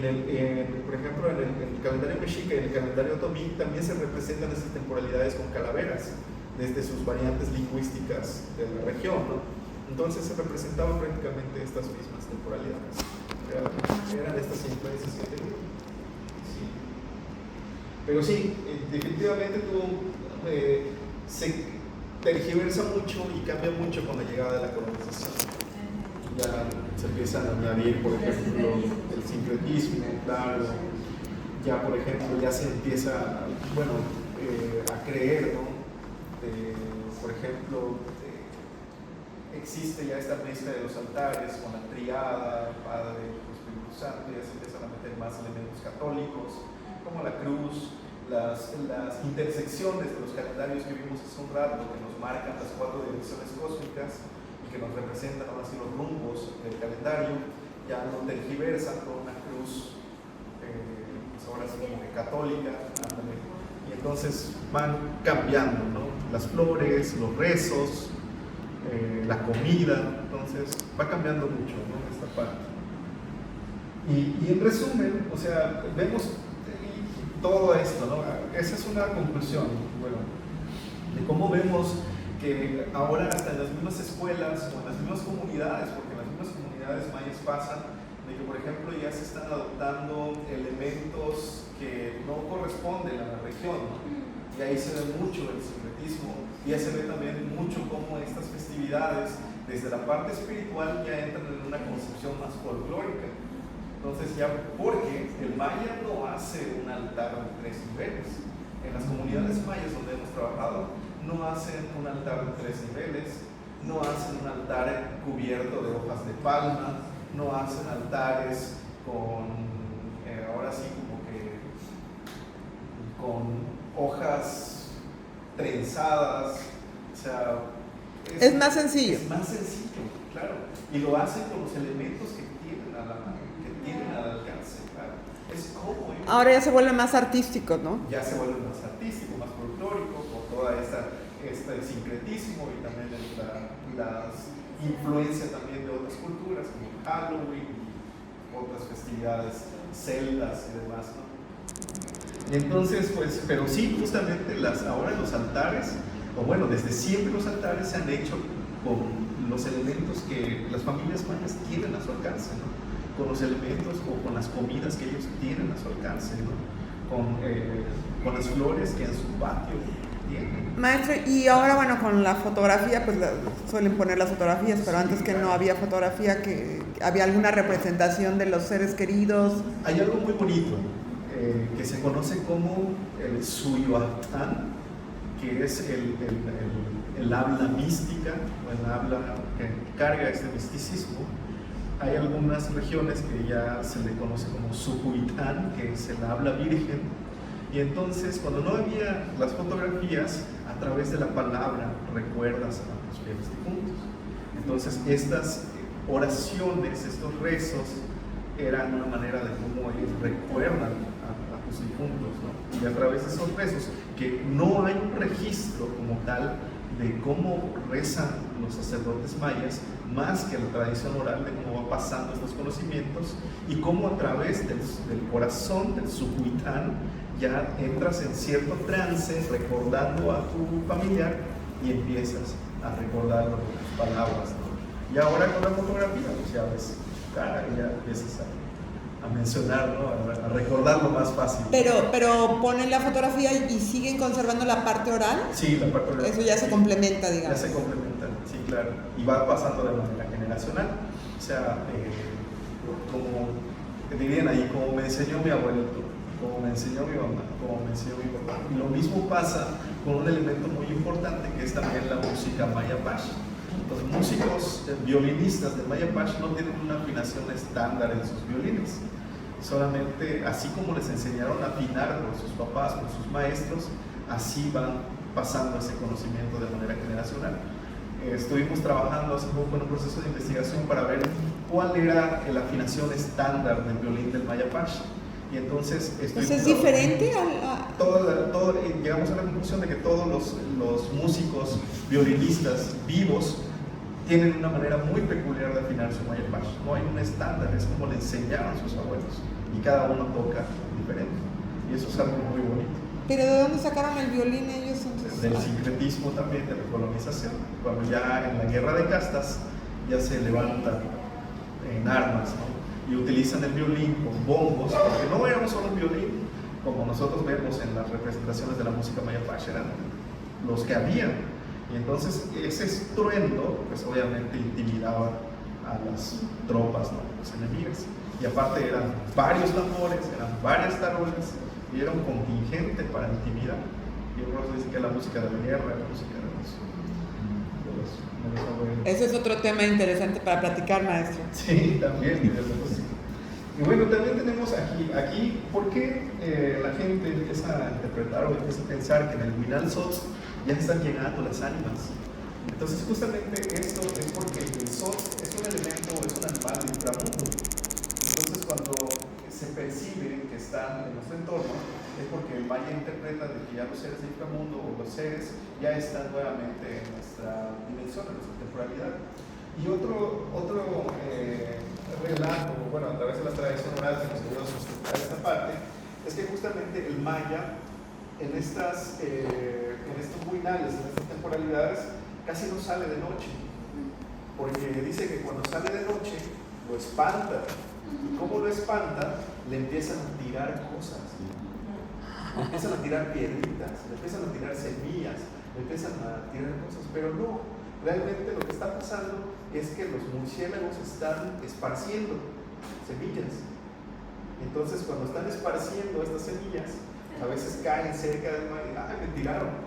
por ejemplo en el calendario mexica y en el calendario otomí también se representan esas temporalidades con calaveras, desde sus variantes lingüísticas de la región, ¿no? Entonces se representaban prácticamente estas mismas temporalidades, eran estas influencias que tenían. Pero sí, definitivamente se tergiversa mucho y cambia mucho con la llegada de la colonización. Ya se empiezan a añadir, por ejemplo, el sincretismo, claro. Ya, por ejemplo, ya se empieza, bueno, a creer, ¿no? Por ejemplo, existe ya esta mezcla de los altares con la triada, el Padre, el Espíritu Santo, ya se empiezan a meter más elementos católicos, como la cruz, las intersecciones de los calendarios que vimos hace un rato, que nos marcan las 4 direcciones cósmicas y que nos representan ahora sí los rumbos del calendario, ya no tergiversan con una cruz, pues ahora sí como que católica, y entonces van cambiando, ¿no? Las flores, los rezos, la comida, entonces va cambiando mucho, ¿no? Esta parte. Y en resumen, o sea, vemos todo esto, ¿no? Esa es una conclusión, bueno, de cómo vemos que ahora hasta en las mismas escuelas o en las mismas comunidades, porque en las mismas comunidades mayas pasa de que, por ejemplo, ya se están adoptando elementos que no corresponden a la región, ¿no? Y ahí se ve mucho el sincretismo, y ya se ve también mucho cómo estas festividades, desde la parte espiritual, ya entran en una concepción más folclórica. Entonces ya, porque el maya no hace un altar de 3 niveles. En las comunidades mayas donde hemos trabajado, no hacen un altar de 3 niveles, no hacen un altar cubierto de hojas de palma, no hacen altares con, ahora sí como que, con hojas trenzadas, o sea... Es más sencillo. Es más sencillo, claro. Y lo hacen con los elementos que tienen al alcance, claro. Es como... Ahora ya se vuelve más artístico, ¿no? Ya se vuelve más artístico, más folclórico, con toda este sincretismo y también la influencia también de otras culturas, como Halloween y otras festividades celtas y demás, ¿no? Y entonces, pues, pero sí, justamente ahora los altares, o bueno, desde siempre los altares se han hecho con los elementos que las familias mayas tienen a su alcance, ¿no? Con los elementos o con las comidas que ellos tienen a su alcance, ¿no? Con las flores que en su patio tienen. Maestro, y ahora bueno, con la fotografía, pues suelen poner las fotografías, pero antes que no había fotografía, que había alguna representación de los seres queridos. Hay algo muy bonito que se conoce como el Suyuatán, que es el habla mística, o el habla que carga este misticismo. Hay algunas regiones que ya se le conoce como Sujuitán, que es el habla virgen. Y entonces, cuando no había las fotografías, a través de la palabra recuerdas a tus fieles difuntos. Entonces, estas oraciones, estos rezos, eran una manera de cómo ellos recuerdan a tus difuntos, ¿no? Y a través de esos rezos, que no hay un registro como tal de cómo rezan los sacerdotes mayas, más que la tradición oral de cómo va pasando estos conocimientos y cómo a través del corazón, del sujuitán, ya entras en cierto trance recordando a tu familiar y empiezas a recordarlo con tus palabras, ¿no? Y ahora con la fotografía, pues ya ves cara y ya empiezas a mencionar, ¿no? A recordarlo más fácil. Pero ponen la fotografía y siguen conservando la parte oral. Sí, la parte oral. Eso ya se complementa, digamos. Ya se complementa, sí, claro. Y va pasando de manera generacional. O sea, como te dirían ahí, como me enseñó mi abuelito. como me enseñó mi mamá, como me enseñó mi papá. Y lo mismo pasa con un elemento muy importante que es también la música Maya-Pash. Los músicos violinistas de Maya-Pash no tienen una afinación estándar en sus violines. Solamente, así como les enseñaron a afinar por sus papás, por sus maestros, así van pasando ese conocimiento de manera generacional. Estuvimos trabajando hace poco en un proceso de investigación para ver cuál era la afinación estándar del violín del Maya-Pash. Y entonces ¿Es diferente llegamos a la conclusión de que todos los músicos violinistas vivos tienen una manera muy peculiar de afinar su Maya-Pash. No hay un estándar, es como le enseñaron sus abuelos y cada uno toca diferente. Y eso es algo muy bonito. ¿Pero de dónde sacaron el violín ellos entonces? Del sincretismo también, de la colonización. Cuando ya en la guerra de castas ya se levantan en armas, ¿no? Y utilizan el violín con bombos, porque no era solo un violín, como nosotros vemos en las representaciones de la música Maya-Pash, eran los que habían. Y entonces ese estruendo, pues obviamente intimidaba a las tropas, ¿no? Los enemigos. Y aparte eran varios tambores, eran varias tarolas, y era un contingente para intimidar. Y por eso dice que la música de la guerra, la música de los abuelos. Ese es otro tema interesante para platicar, maestro. Sí, también. Y bueno, también tenemos aquí ¿por qué la gente empieza a interpretar o empieza a pensar que en el Huinal Sot ya están llegando las ánimas? Entonces justamente esto es porque el Sot es un elemento, es un animal de inframundo. Entonces cuando se percibe que están en nuestro entorno es porque el Maya interpreta de que ya los seres de inframundo o los seres ya están nuevamente en nuestra dimensión, en nuestra temporalidad. Y otro relato, bueno, a través de la tradición oral que nos ayuda a sustentar esta parte, es que justamente el Maya en estos huinales, en estas temporalidades, casi no sale de noche, porque dice que cuando sale de noche lo espanta, y como lo espanta, le empiezan a tirar cosas, le empiezan a tirar piedritas, le empiezan a tirar semillas, le empiezan a tirar cosas, pero no, realmente lo que está pasando es que los murciélagos están esparciendo semillas. Entonces cuando están esparciendo estas semillas, a veces caen cerca del mar y me tiraron.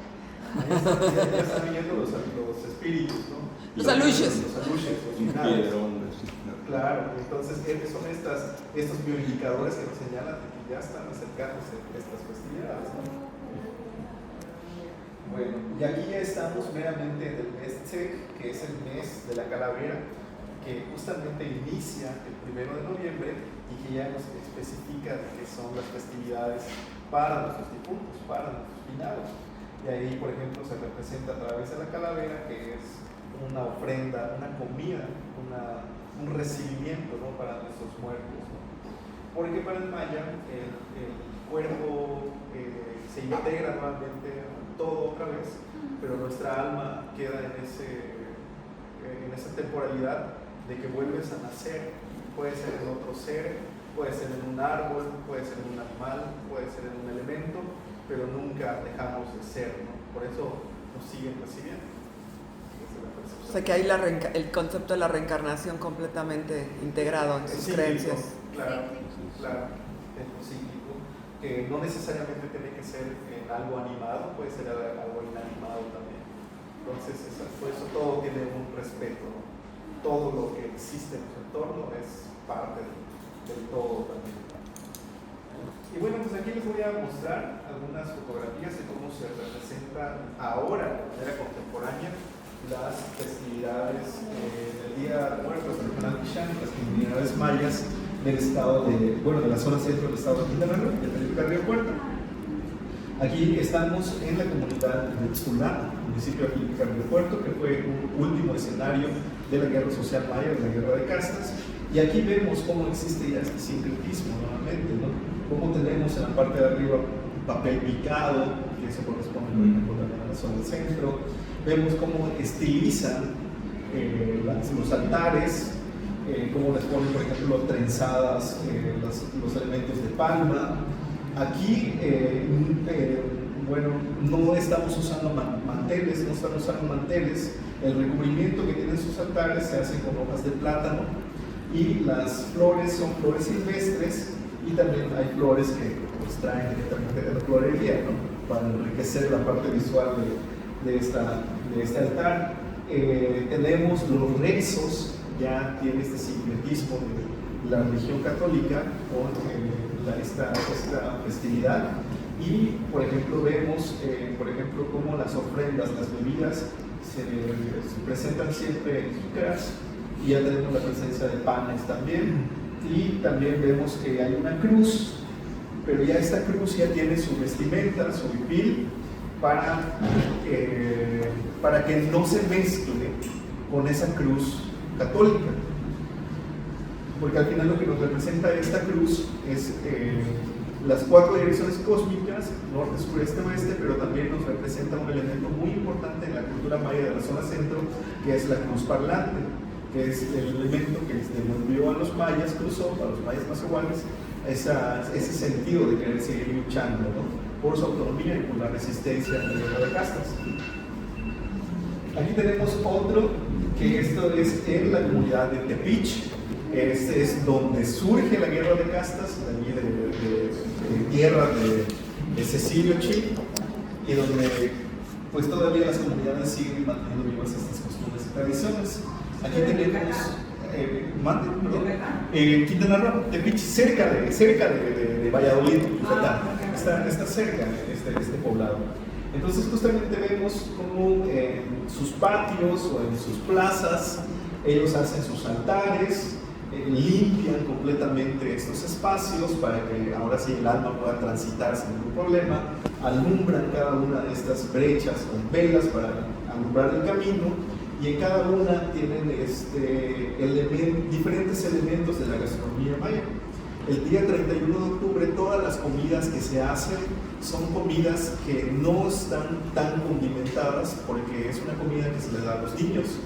Ya están viendo los espíritus, ¿no? Los aluches. Los finales. Claro, entonces son estos bioindicadores que nos señalan que ya están acercándose estas festividades, ¿no? Bueno, y aquí ya estamos meramente en el mes Tzek, que es el mes de la calavera, que justamente inicia el 1 de noviembre y que ya nos especifica qué son las festividades para nuestros difuntos, para nuestros finados. Y ahí, por ejemplo, se representa a través de la calavera, que es una ofrenda, una comida, un recibimiento, ¿no? Para nuestros muertos, ¿no? Porque para el Maya el cuerpo se integra nuevamente todo otra vez, pero nuestra alma queda en esa temporalidad de que vuelves a nacer. Puede ser en otro ser, puede ser en un árbol, puede ser en un animal, puede ser en un elemento, pero nunca dejamos de ser, ¿no? Por eso nos siguen recibiendo. O sea que hay el concepto de la reencarnación completamente integrado en sus creencias. Claro, es lo cíclico, que no necesariamente tiene que ser en algo animado, puede ser algo inanimado también. Entonces, por eso todo tiene un respeto, ¿no? Todo lo que existe en nuestro entorno es parte del todo también. Y bueno, pues aquí les voy a mostrar algunas fotografías de cómo se representan ahora de manera contemporánea las festividades del Día de Muertos del Canal Pichán, las comunidades mayas del estado de la zona centro del estado de Quintana Roo, de Felipe Carrillo Puerto. Aquí estamos en la comunidad de Tzulá, municipio de Felipe Carrillo Puerto, que fue un último escenario de la guerra social maya, de la guerra de castas. Y aquí vemos cómo existe ya este sincretismo nuevamente, ¿no? Cómo tenemos en la parte de arriba papel picado, que eso corresponde, por ejemplo, también a la zona del centro. Vemos cómo estilizan los altares, cómo les ponen, por ejemplo, trenzadas los elementos de palma. Aquí, no estamos usando manteles, el recubrimiento que tienen sus altares se hace con hojas de plátano y las flores son flores silvestres Y también hay flores que pues, traen directamente de la florería, ¿no? Para enriquecer la parte visual de este altar. Tenemos los rezos, ya tiene este sincretismo de la religión católica con esta festividad. Y, por ejemplo, vemos, cómo las ofrendas, las bebidas, se presentan siempre en jícaras, y ya tenemos la presencia de panes también. Y también vemos que hay una cruz, pero ya esta cruz ya tiene su vestimenta, su hipil, para que no se mezcle con esa cruz católica. Porque al final lo que nos representa esta cruz es las 4 direcciones cósmicas, norte, sur, este, oeste, pero también nos representa un elemento muy importante en la cultura maya de la zona centro, que es la cruz parlante, que es el elemento que devolvió a los mayas, cruzó a los mayas mazahuales ese sentido de querer seguir luchando, ¿no? Por su autonomía y por la resistencia a la guerra de castas. Aquí tenemos otro, que esto es en la comunidad de Tepic. Este es donde surge la guerra de castas, allí de tierra de Cecilio Chi, y donde pues todavía las comunidades siguen manteniendo vivas estas costumbres y tradiciones. Aquí tenemos Quintana Roo, Tepic, cerca de Valladolid, está cerca este poblado. Entonces justamente vemos cómo en sus patios o en sus plazas ellos hacen sus altares, limpian completamente estos espacios para que ahora sí el alma pueda transitar sin ningún problema, alumbran cada una de estas brechas con velas para alumbrar el camino, y en cada una tienen diferentes elementos de la gastronomía maya. El día 31 de octubre todas las comidas que se hacen son comidas que no están tan condimentadas, porque es una comida que se le da a los niños.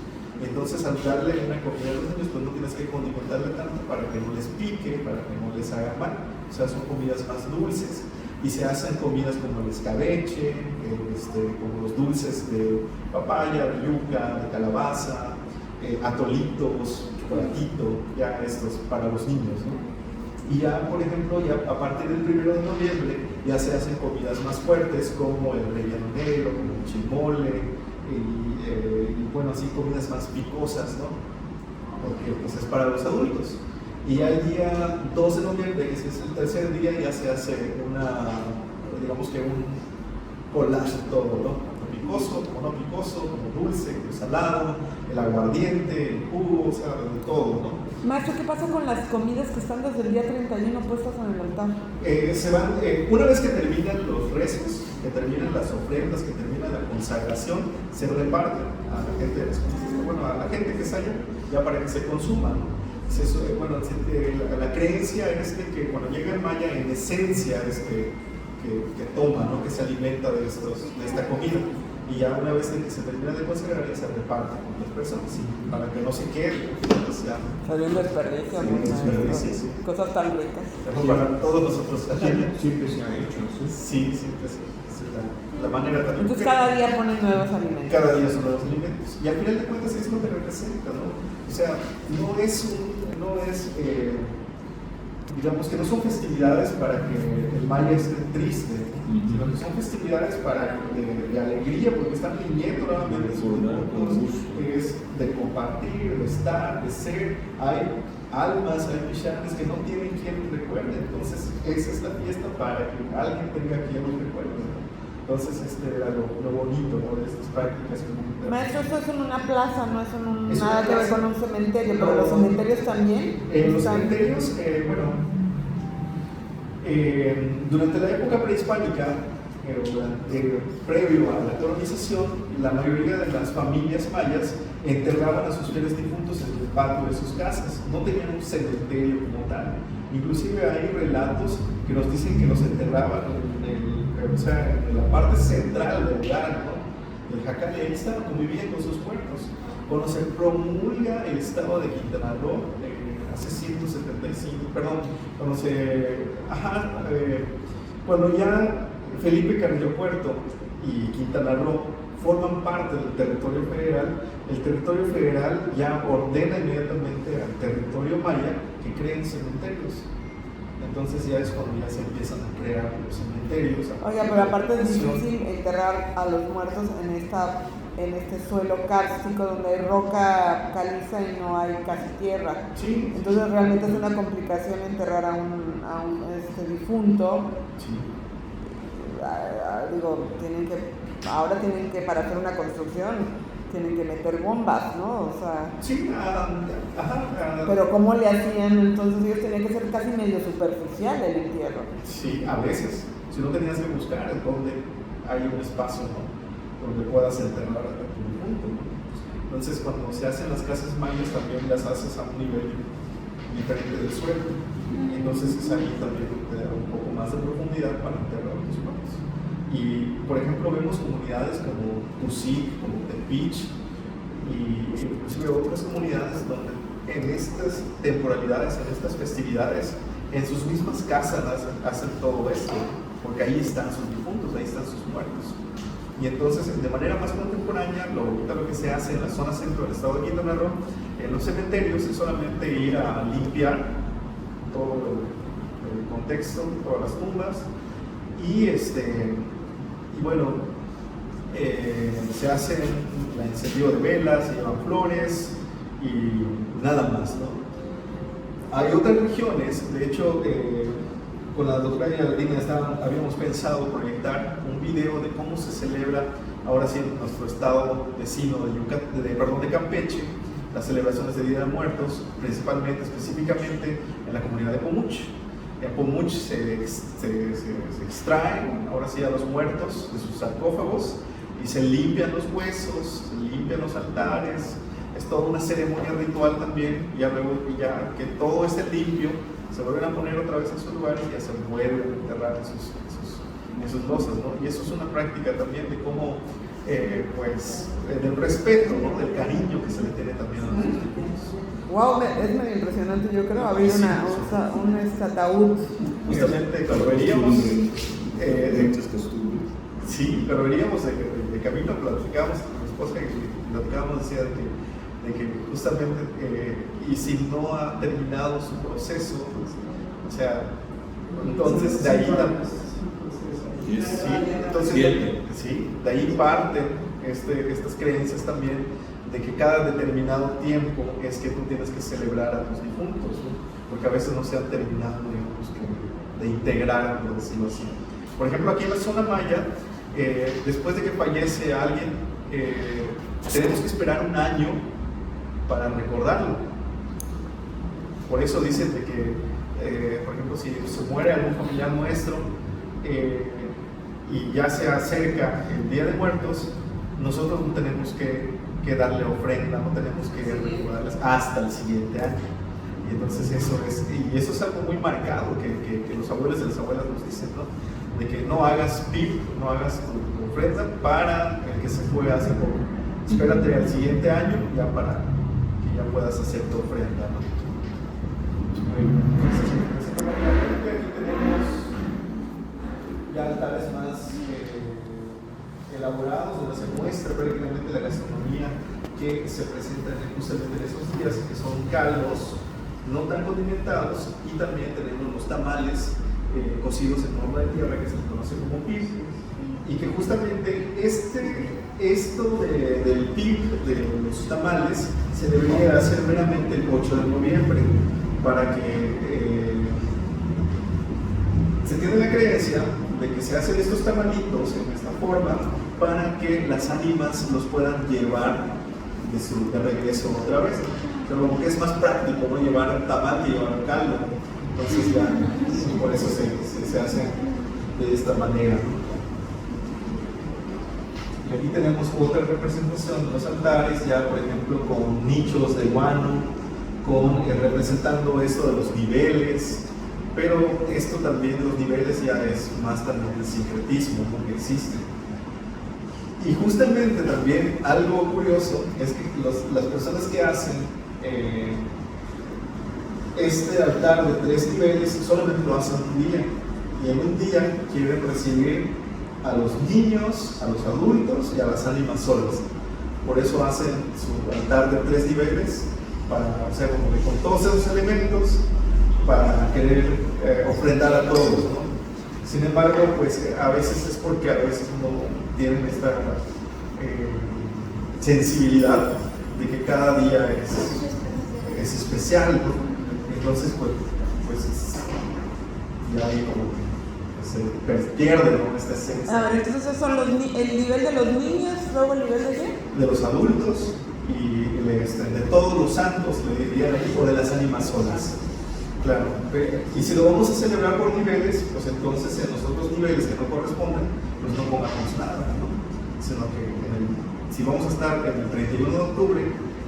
Entonces, al darle una comida a los niños, pues no tienes que condimentarle tanto para que no les pique, para que no les haga mal. O sea, son comidas más dulces. Y se hacen comidas como el escabeche, como los dulces de papaya, de yuca, de calabaza, atolitos, chocolatito, ya estos para los niños, ¿no? Y ya, por ejemplo, ya a partir del 1 de noviembre ya se hacen comidas más fuertes como el relleno negro, como el chimole, y bueno, así comidas más picosas, ¿no? Porque pues es para los adultos. Y ya el día 2 de noviembre, que es el tercer día, ya se hace digamos que un collage de todo, ¿no? Picoso, como no picoso, como dulce, como salado, el aguardiente, el jugo, o sea, de todo, ¿no? Maestro, ¿qué pasa con las comidas que están desde el día 31 puestas en el altar? Se van, una vez que terminan los rezos, que terminan las ofrendas, que termina la consagración, se reparten a la gente de las comunidades, bueno, a la gente que está allá, ya para que se consuma, ¿no? Bueno, la creencia es de que cuando llega el maya, en esencia es que toma, ¿no? Que se alimenta de esta comida. Y ya una vez que se termina de consagrar, ya se reparte con las personas, ¿sí? Para que no se quede. Pues ya. Salió un desperdicio, sí. Cosas tan ricas. Para todos nosotros. Siempre se ha hecho, ¿sí? Sí, siempre sí. La manera también. Entonces cada día ponen nuevos alimentos. Cada día son nuevos alimentos. Y al final de cuentas es lo que representa, ¿no? O sea, digamos que no son festividades para que el maya esté triste, sino que son festividades de alegría, porque están viviendo nuevamente sus encuentros, es de compartir, de estar, de ser. Hay almas, hay mishanes que no tienen quien recuerde, entonces esa es la fiesta para que alguien tenga quien los recuerde, ¿no? Entonces era lo bonito, ¿no? De estas prácticas comunitarias. Maestro, esto es en una plaza, no es Es nada una que ver plaza. con un cementerio, pero No. los cementerios también. Los cementerios, durante la época prehispánica, previo a la colonización, la mayoría de las familias mayas enterraban a sus seres difuntos en el patio de sus casas. No tenían un cementerio como tal. Inclusive hay relatos que nos dicen que los enterraban en la parte central del lugar, ¿no? El jacal, y ahí estaban, convivían con sus muertos. Cuando se promulga el estado de Quintana Roo, hace 175, cuando ya Felipe Carrillo Puerto y Quintana Roo forman parte del territorio federal, el territorio federal ya ordena inmediatamente al territorio maya que creen cementerios. Entonces ya es cuando ya se empiezan a crear los cementerios. Oiga, pero aparte es difícil enterrar a los muertos en este suelo kárstico donde hay roca caliza y no hay casi tierra. Sí. Entonces realmente es una complicación enterrar a un difunto. Sí. Digo, ahora tienen que, para hacer una construcción, tienen que meter bombas, ¿no? O sea, Sí, pero ¿cómo le hacían? Entonces ellos tenían que ser casi medio superficial el entierro. sí, a veces. Si no tenías que buscar donde hay un espacio, ¿no? Donde puedas enterrar a tu difunto, ¿no? Entonces, cuando se hacen las casas mayas, también las haces a un nivel diferente del suelo. Entonces, es ahí también te da un poco más de profundidad para enterrar a tus muertos. Y, por ejemplo, vemos comunidades como Tusic, como Tepic, y inclusive otras comunidades donde en estas temporalidades, en estas festividades, en sus mismas casas hacen todo esto, porque ahí están sus difuntos, ahí están sus muertos. Y entonces, de manera más contemporánea, lo que se hace en la zona centro del estado de Quintana Roo, en los cementerios, es solamente ir a limpiar todo el contexto, todas las tumbas, y bueno, se hace el encendido de velas, se llevan flores y nada más, ¿no? Hay otras regiones, de hecho, con la doctora Geraldine habíamos pensado proyectar un video de cómo se celebra ahora sí en nuestro estado vecino de Campeche, las celebraciones de Día de Muertos, principalmente, específicamente en la comunidad de Pomuch. En Pomuch se extraen ahora sí a los muertos de sus sarcófagos y se limpian los huesos, se limpian los altares. Es toda una ceremonia ritual también, ya que todo esté limpio, se vuelven a poner otra vez en sus lugares y ya se vuelven a enterrar en sus losas, ¿no? Y eso es una práctica también de cómo, del respeto, ¿no? Del cariño que se le tiene también a los difuntos. Wow, es medio impresionante, yo creo, abrir un ataúd. Justamente cuando veníamos, sí, pero veníamos de camino, platicábamos con mi esposa y platicábamos, decía de que justamente, y si no ha terminado su proceso, o sea, entonces de ahí de ahí parten estas creencias también de que cada determinado tiempo es que tú tienes que celebrar a tus difuntos, ¿no? Porque a veces no se han terminado, digamos, de integrar, por decirlo así. Por ejemplo, aquí en la zona maya, después de que fallece alguien, tenemos que esperar un año para recordarlo. Por eso dicen de que, por ejemplo, si se muere algún familiar nuestro y ya se acerca el Día de Muertos, nosotros no tenemos que darle ofrenda, no tenemos que recordarles hasta el siguiente año. Y entonces eso es algo muy marcado que los abuelos y las abuelas nos dicen, ¿no? De que no hagas PIB, no hagas tu ofrenda para el que se fue hace poco. Espérate al siguiente año ya para que ya puedas hacer tu ofrenda, ¿no? Aquí tenemos ya altares más elaborados, donde se muestra prácticamente la gastronomía que se presenta justamente en esos días, que son caldos no tan condimentados, y también tenemos los tamales cocidos en horno de tierra, que se les conoce como pib, y que justamente esto del pib, de los tamales, se debería hacer meramente el 8 de noviembre, para que se tiene la creencia de que se hacen estos tamalitos en esta forma para que las ánimas los puedan llevar de regreso otra vez. Pero como que es más práctico, ¿no? Llevar un tamal que llevar un caldo. Entonces ya, por eso se hace de esta manera. Y aquí tenemos otra representación de los altares, ya por ejemplo con nichos de guano, representando esto de los niveles. Pero esto también de los niveles ya es más también el sincretismo, ¿no? Que existe. Y justamente también algo curioso es que las personas que hacen este altar de 3 niveles solamente lo hacen un día. Y en un día quieren recibir a los niños, a los adultos y a las ánimas solas. Por eso hacen su altar de 3 niveles, para, o sea, como que con todos esos elementos para querer ofrendar a todos, ¿no? Sin embargo, pues a veces es porque a veces no tienen esta sensibilidad de que cada día es especial, ¿no? Entonces, pues ya ahí como que se pierde, ¿no? Esta esencia. A ver, entonces esos son el nivel de los niños, luego el nivel de qué? De los adultos y de todos los santos, le diría el hijo de las ánimas solas. Claro, y si lo vamos a celebrar por niveles, pues entonces en los otros niveles que no corresponden, pues no pongamos nada, ¿no? Sino que si vamos a estar en el 31 de octubre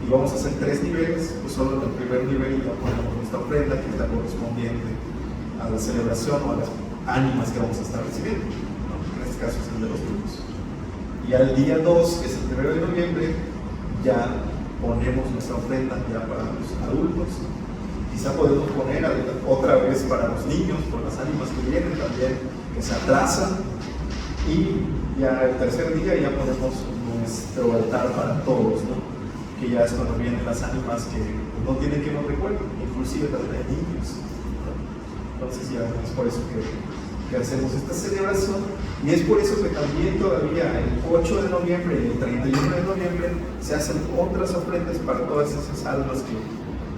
y vamos a hacer 3 niveles, pues solo en el primer nivel ya ponemos nuestra ofrenda que está correspondiente a la celebración o a las ánimas que vamos a estar recibiendo, ¿no? En este caso es el de los grupos. Y al día 2, que es el 1 de noviembre, ya ponemos nuestra ofrenda ya para los adultos. Quizá podemos poner otra vez para los niños, por las ánimas que vienen también, que se atrasan. Y ya el tercer día ya ponemos nuestro altar para todos, ¿no? Que ya es cuando vienen las ánimas que no tienen que no recuerden, inclusive también hay niños, ¿no? Entonces ya es por eso que hacemos esta celebración. Y es por eso que también todavía el 8 de noviembre y el 31 de noviembre se hacen otras ofrendas para todas esas almas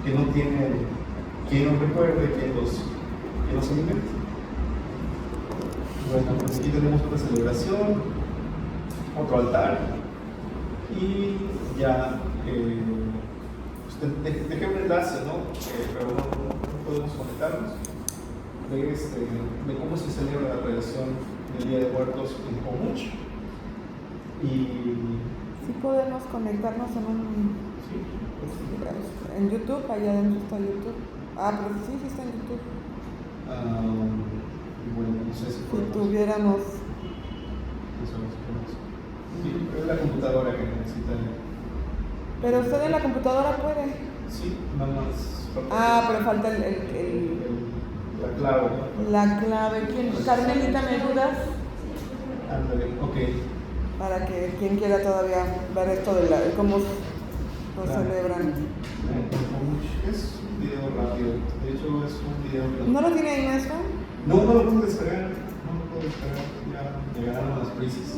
que no tienen quien nos recuerde, quien los alimente. Bueno, pues aquí tenemos otra celebración, otro altar y ya dejé un enlace, ¿no? Pero no podemos conectarnos de cómo se celebra la relación del Día de Muertos en Comuch. Y Sí podemos conectarnos en YouTube, allá adentro está YouTube. Ah, pero sí está en YouTube. bueno, no sé si Si tuviéramos... Sí, es la computadora que necesita. Pero usted en la computadora puede. Sí, nada más. Ah, pero falta la clave. la clave. ¿Quién? Carmelita, ¿me ayudas? Ándale, ok. Para que quien quiera todavía ver esto de cómo lo celebran. Es un video rápido. De hecho, es un video. ¿No lo tiene ahí, maestro? No lo puedo descargar. Ya llegaron las prisas.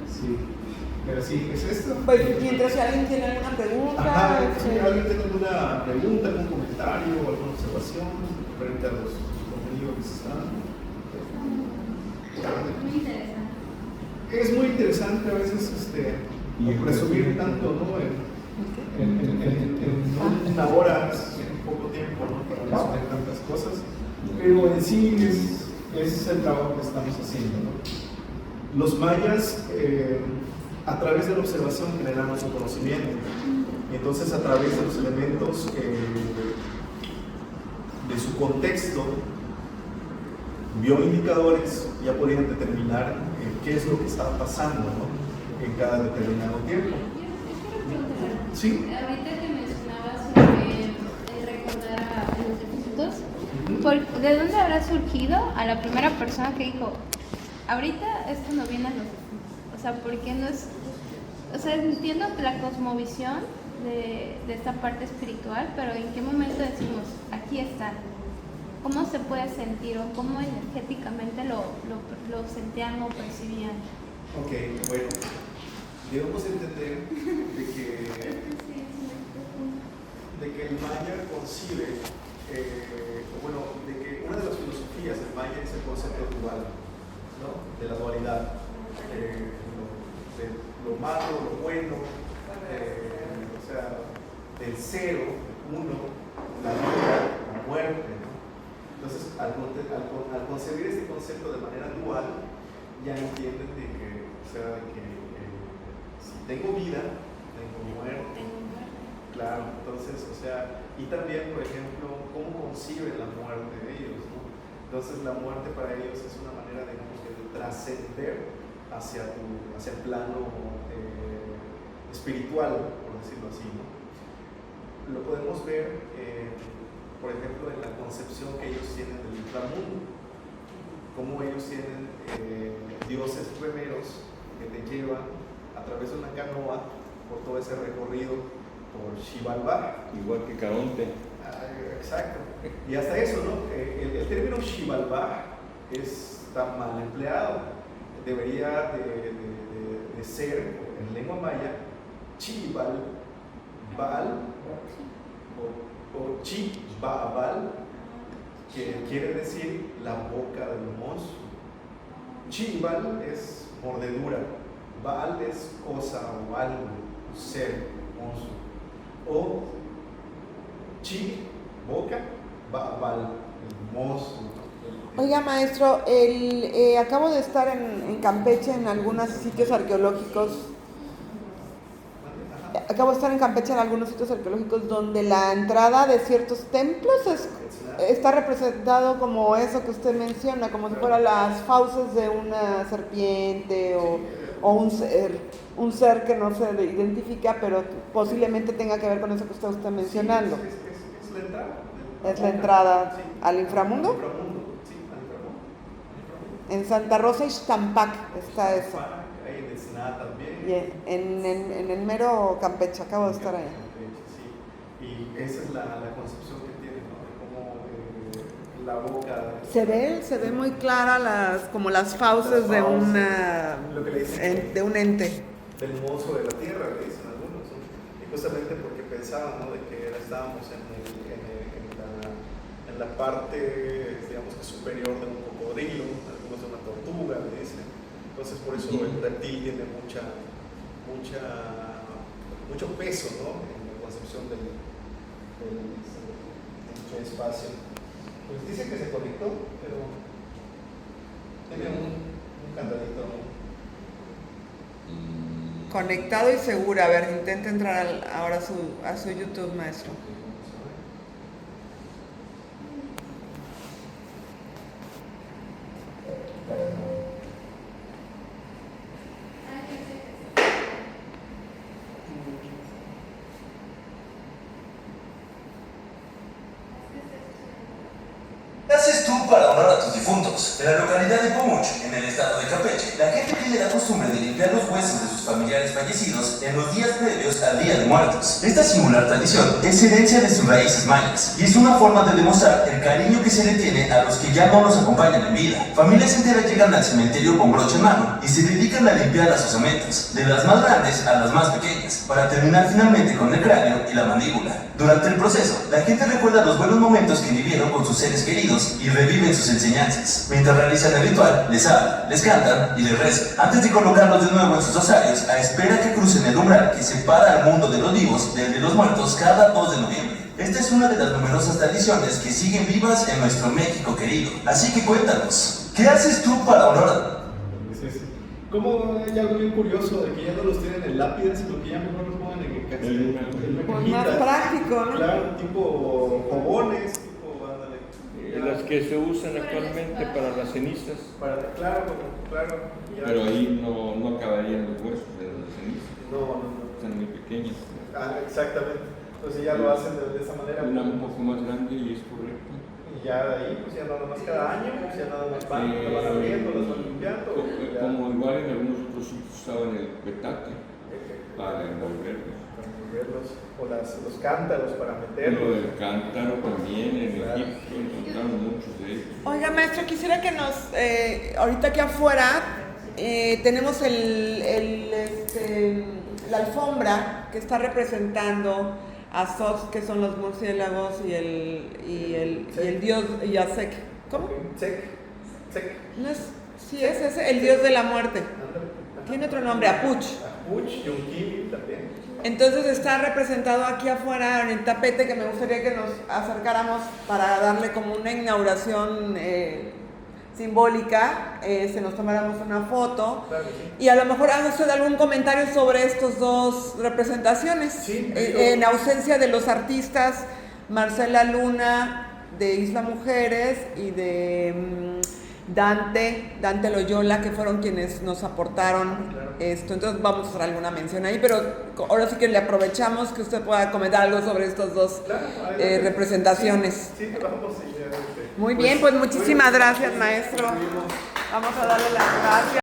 Sí. Pero sí, es esto. Pues mientras si alguien tiene alguna pregunta. Ajá, si alguien tiene alguna pregunta, algún comentario, alguna observación frente a los contenidos que se están. Muy interesante. Es muy interesante a veces presumir tanto, ¿no? En una hora, en poco tiempo, ¿no? Para presumir tantas cosas. Pero en sí es el trabajo que estamos haciendo, ¿no? Los mayas, a través de la observación, generan su conocimiento. Y entonces, a través de los elementos de su contexto, bioindicadores, ya podían determinar qué es lo que estaba pasando, ¿no? En cada determinado tiempo. Sí. Ahorita que mencionabas sobre recordar a los difuntos, ¿de dónde habrá surgido a la primera persona que dijo, ahorita esto no viene a los difuntos? O sea, ¿por qué no es...? O sea, entiendo la cosmovisión de esta parte espiritual, pero ¿en qué momento decimos, aquí están? ¿Cómo se puede sentir o cómo energéticamente lo sentían o percibían? Ok, bueno, debemos entender de que el maya concibe, de que una de las filosofías del maya es el concepto dual, ¿no? De la dualidad, de lo malo, lo bueno, o sea, del cero, uno, la vida, la muerte, ¿no? Entonces, al concebir este concepto de manera dual, ya entienden de que si tengo vida, tengo muerte. Claro, entonces, y también, por ejemplo, cómo conciben la muerte de ellos, ¿no? Entonces, la muerte para ellos es una manera, digamos, de trascender hacia el plano espiritual, por decirlo así, ¿no? Lo podemos ver, por ejemplo, en la concepción que ellos tienen del inframundo, cómo ellos tienen dioses remeros que te llevan a través de una canoa por todo ese recorrido por Xibalbá. Igual que Caronte. Exacto. Y hasta eso, ¿no? El término Xibalbá está mal empleado. Debería de ser, en lengua maya, Chibal, Bal, o Chibabal, que quiere decir la boca del monstruo. Chibal es mordedura, Bal es cosa o algo, ser, monstruo. O Chi, boca, Babal, el monstruo. Oiga, maestro, acabo de estar en Campeche en algunos sitios arqueológicos. Acabo de estar en Campeche en algunos sitios arqueológicos donde la entrada de ciertos templos está representado como eso que usted menciona, como si fueran las fauces de una serpiente o un ser que no se identifica, pero posiblemente tenga que ver con eso que usted está mencionando. Es la entrada. ¿Es la entrada al inframundo? Sí, al inframundo. En Santa Rosa y Xtampac está eso. Hay en Ensenada también. Y en el mero Campeche, acabo de estar ahí. Sí. Y esa es la concepción que tiene, ¿no? De cómo la boca. Se ve muy clara como las fauces de lo que le dicen de un ente. del monstruo de la tierra, le dicen algunos, ¿no? Y justamente porque pensaban, ¿no? De que estábamos en la parte, digamos que superior de un cocodrilo, algunos de una tortuga, le dicen. Entonces por eso el reptil tiene mucho peso, ¿no? En la concepción del espacio. Pues dice que se conectó, pero tiene un candadito. Conectado y segura. A ver, intenta entrar ahora a su YouTube, maestro. ¿Qué haces tú para honrar a tus difuntos? En la localidad de Pomuch, en el estado de Campeche, la gente tiene la costumbre de limpiar los huesos de sus familiares fallecidos en los días previos al Día de Muertos. Esta singular tradición es herencia de sus raíces mayas y es una forma de demostrar el cariño que se le tiene a los que ya no nos acompañan en vida. Familias enteras llegan al cementerio con broche en mano y se dedican a limpiar las osamentas, de las más grandes a las más pequeñas, para terminar finalmente con el cráneo y la mandíbula. Durante el proceso, la gente recuerda los buenos momentos que vivieron con sus seres queridos y reviven sus enseñanzas. Mientras realizan el ritual, les hablan, les cantan y les rezan, antes de colocarlos de nuevo en sus rosarios, a espera que crucen el umbral que separa al mundo de los vivos del de los muertos cada 2 de noviembre. Esta es una de las numerosas tradiciones que siguen vivas en nuestro México querido. Así que cuéntanos, ¿qué haces tú para honrar? Como hay algo bien curioso de que ya no los tienen en lápidas, sino que ya mejor los ponen en Pues más práctico, ¿no? Claro, tipo fogones, ándale. Las que se usan actualmente para las cenizas. Claro. Ya. Pero ahí no acabarían los huesos de las cenizas. No. Están muy pequeñas. Exactamente. Entonces ya lo hacen de esa manera. Una un poco más grande y es correcto. Y ya de ahí, pues ya nada más cada año, pues ya nada más van abriendo, las van limpiando. Como igual en algunos otros sitios usaban el petate para envolverlos. O los cántaros para meterlos. Pero el cántaro también en Egipto encontraron muchos de ellos. Oiga, maestro, quisiera que nos, ahorita aquí afuera, tenemos la alfombra que está representando a Sox, que son los murciélagos, y el dios Yasek. ¿Cómo? Sek. No es, sí, es ese, el dios de la muerte. Tiene otro nombre, Apuch. Apuch, Yunquimi también. Entonces está representado aquí afuera en el tapete, que me gustaría que nos acercáramos para darle como una inauguración simbólica, se nos tomáramos una foto. Claro que sí. Y a lo mejor haga usted algún comentario sobre estas dos representaciones. Sí, en ausencia de los artistas Marcela Luna de Isla Mujeres y de Dante Loyola, que fueron quienes nos aportaron esto. Entonces vamos a hacer alguna mención ahí, pero ahora sí que le aprovechamos que usted pueda comentar algo sobre estas dos representaciones. Sí, vamos. Muy bien, pues muchísimas gracias, maestro. Vamos a darle las gracias.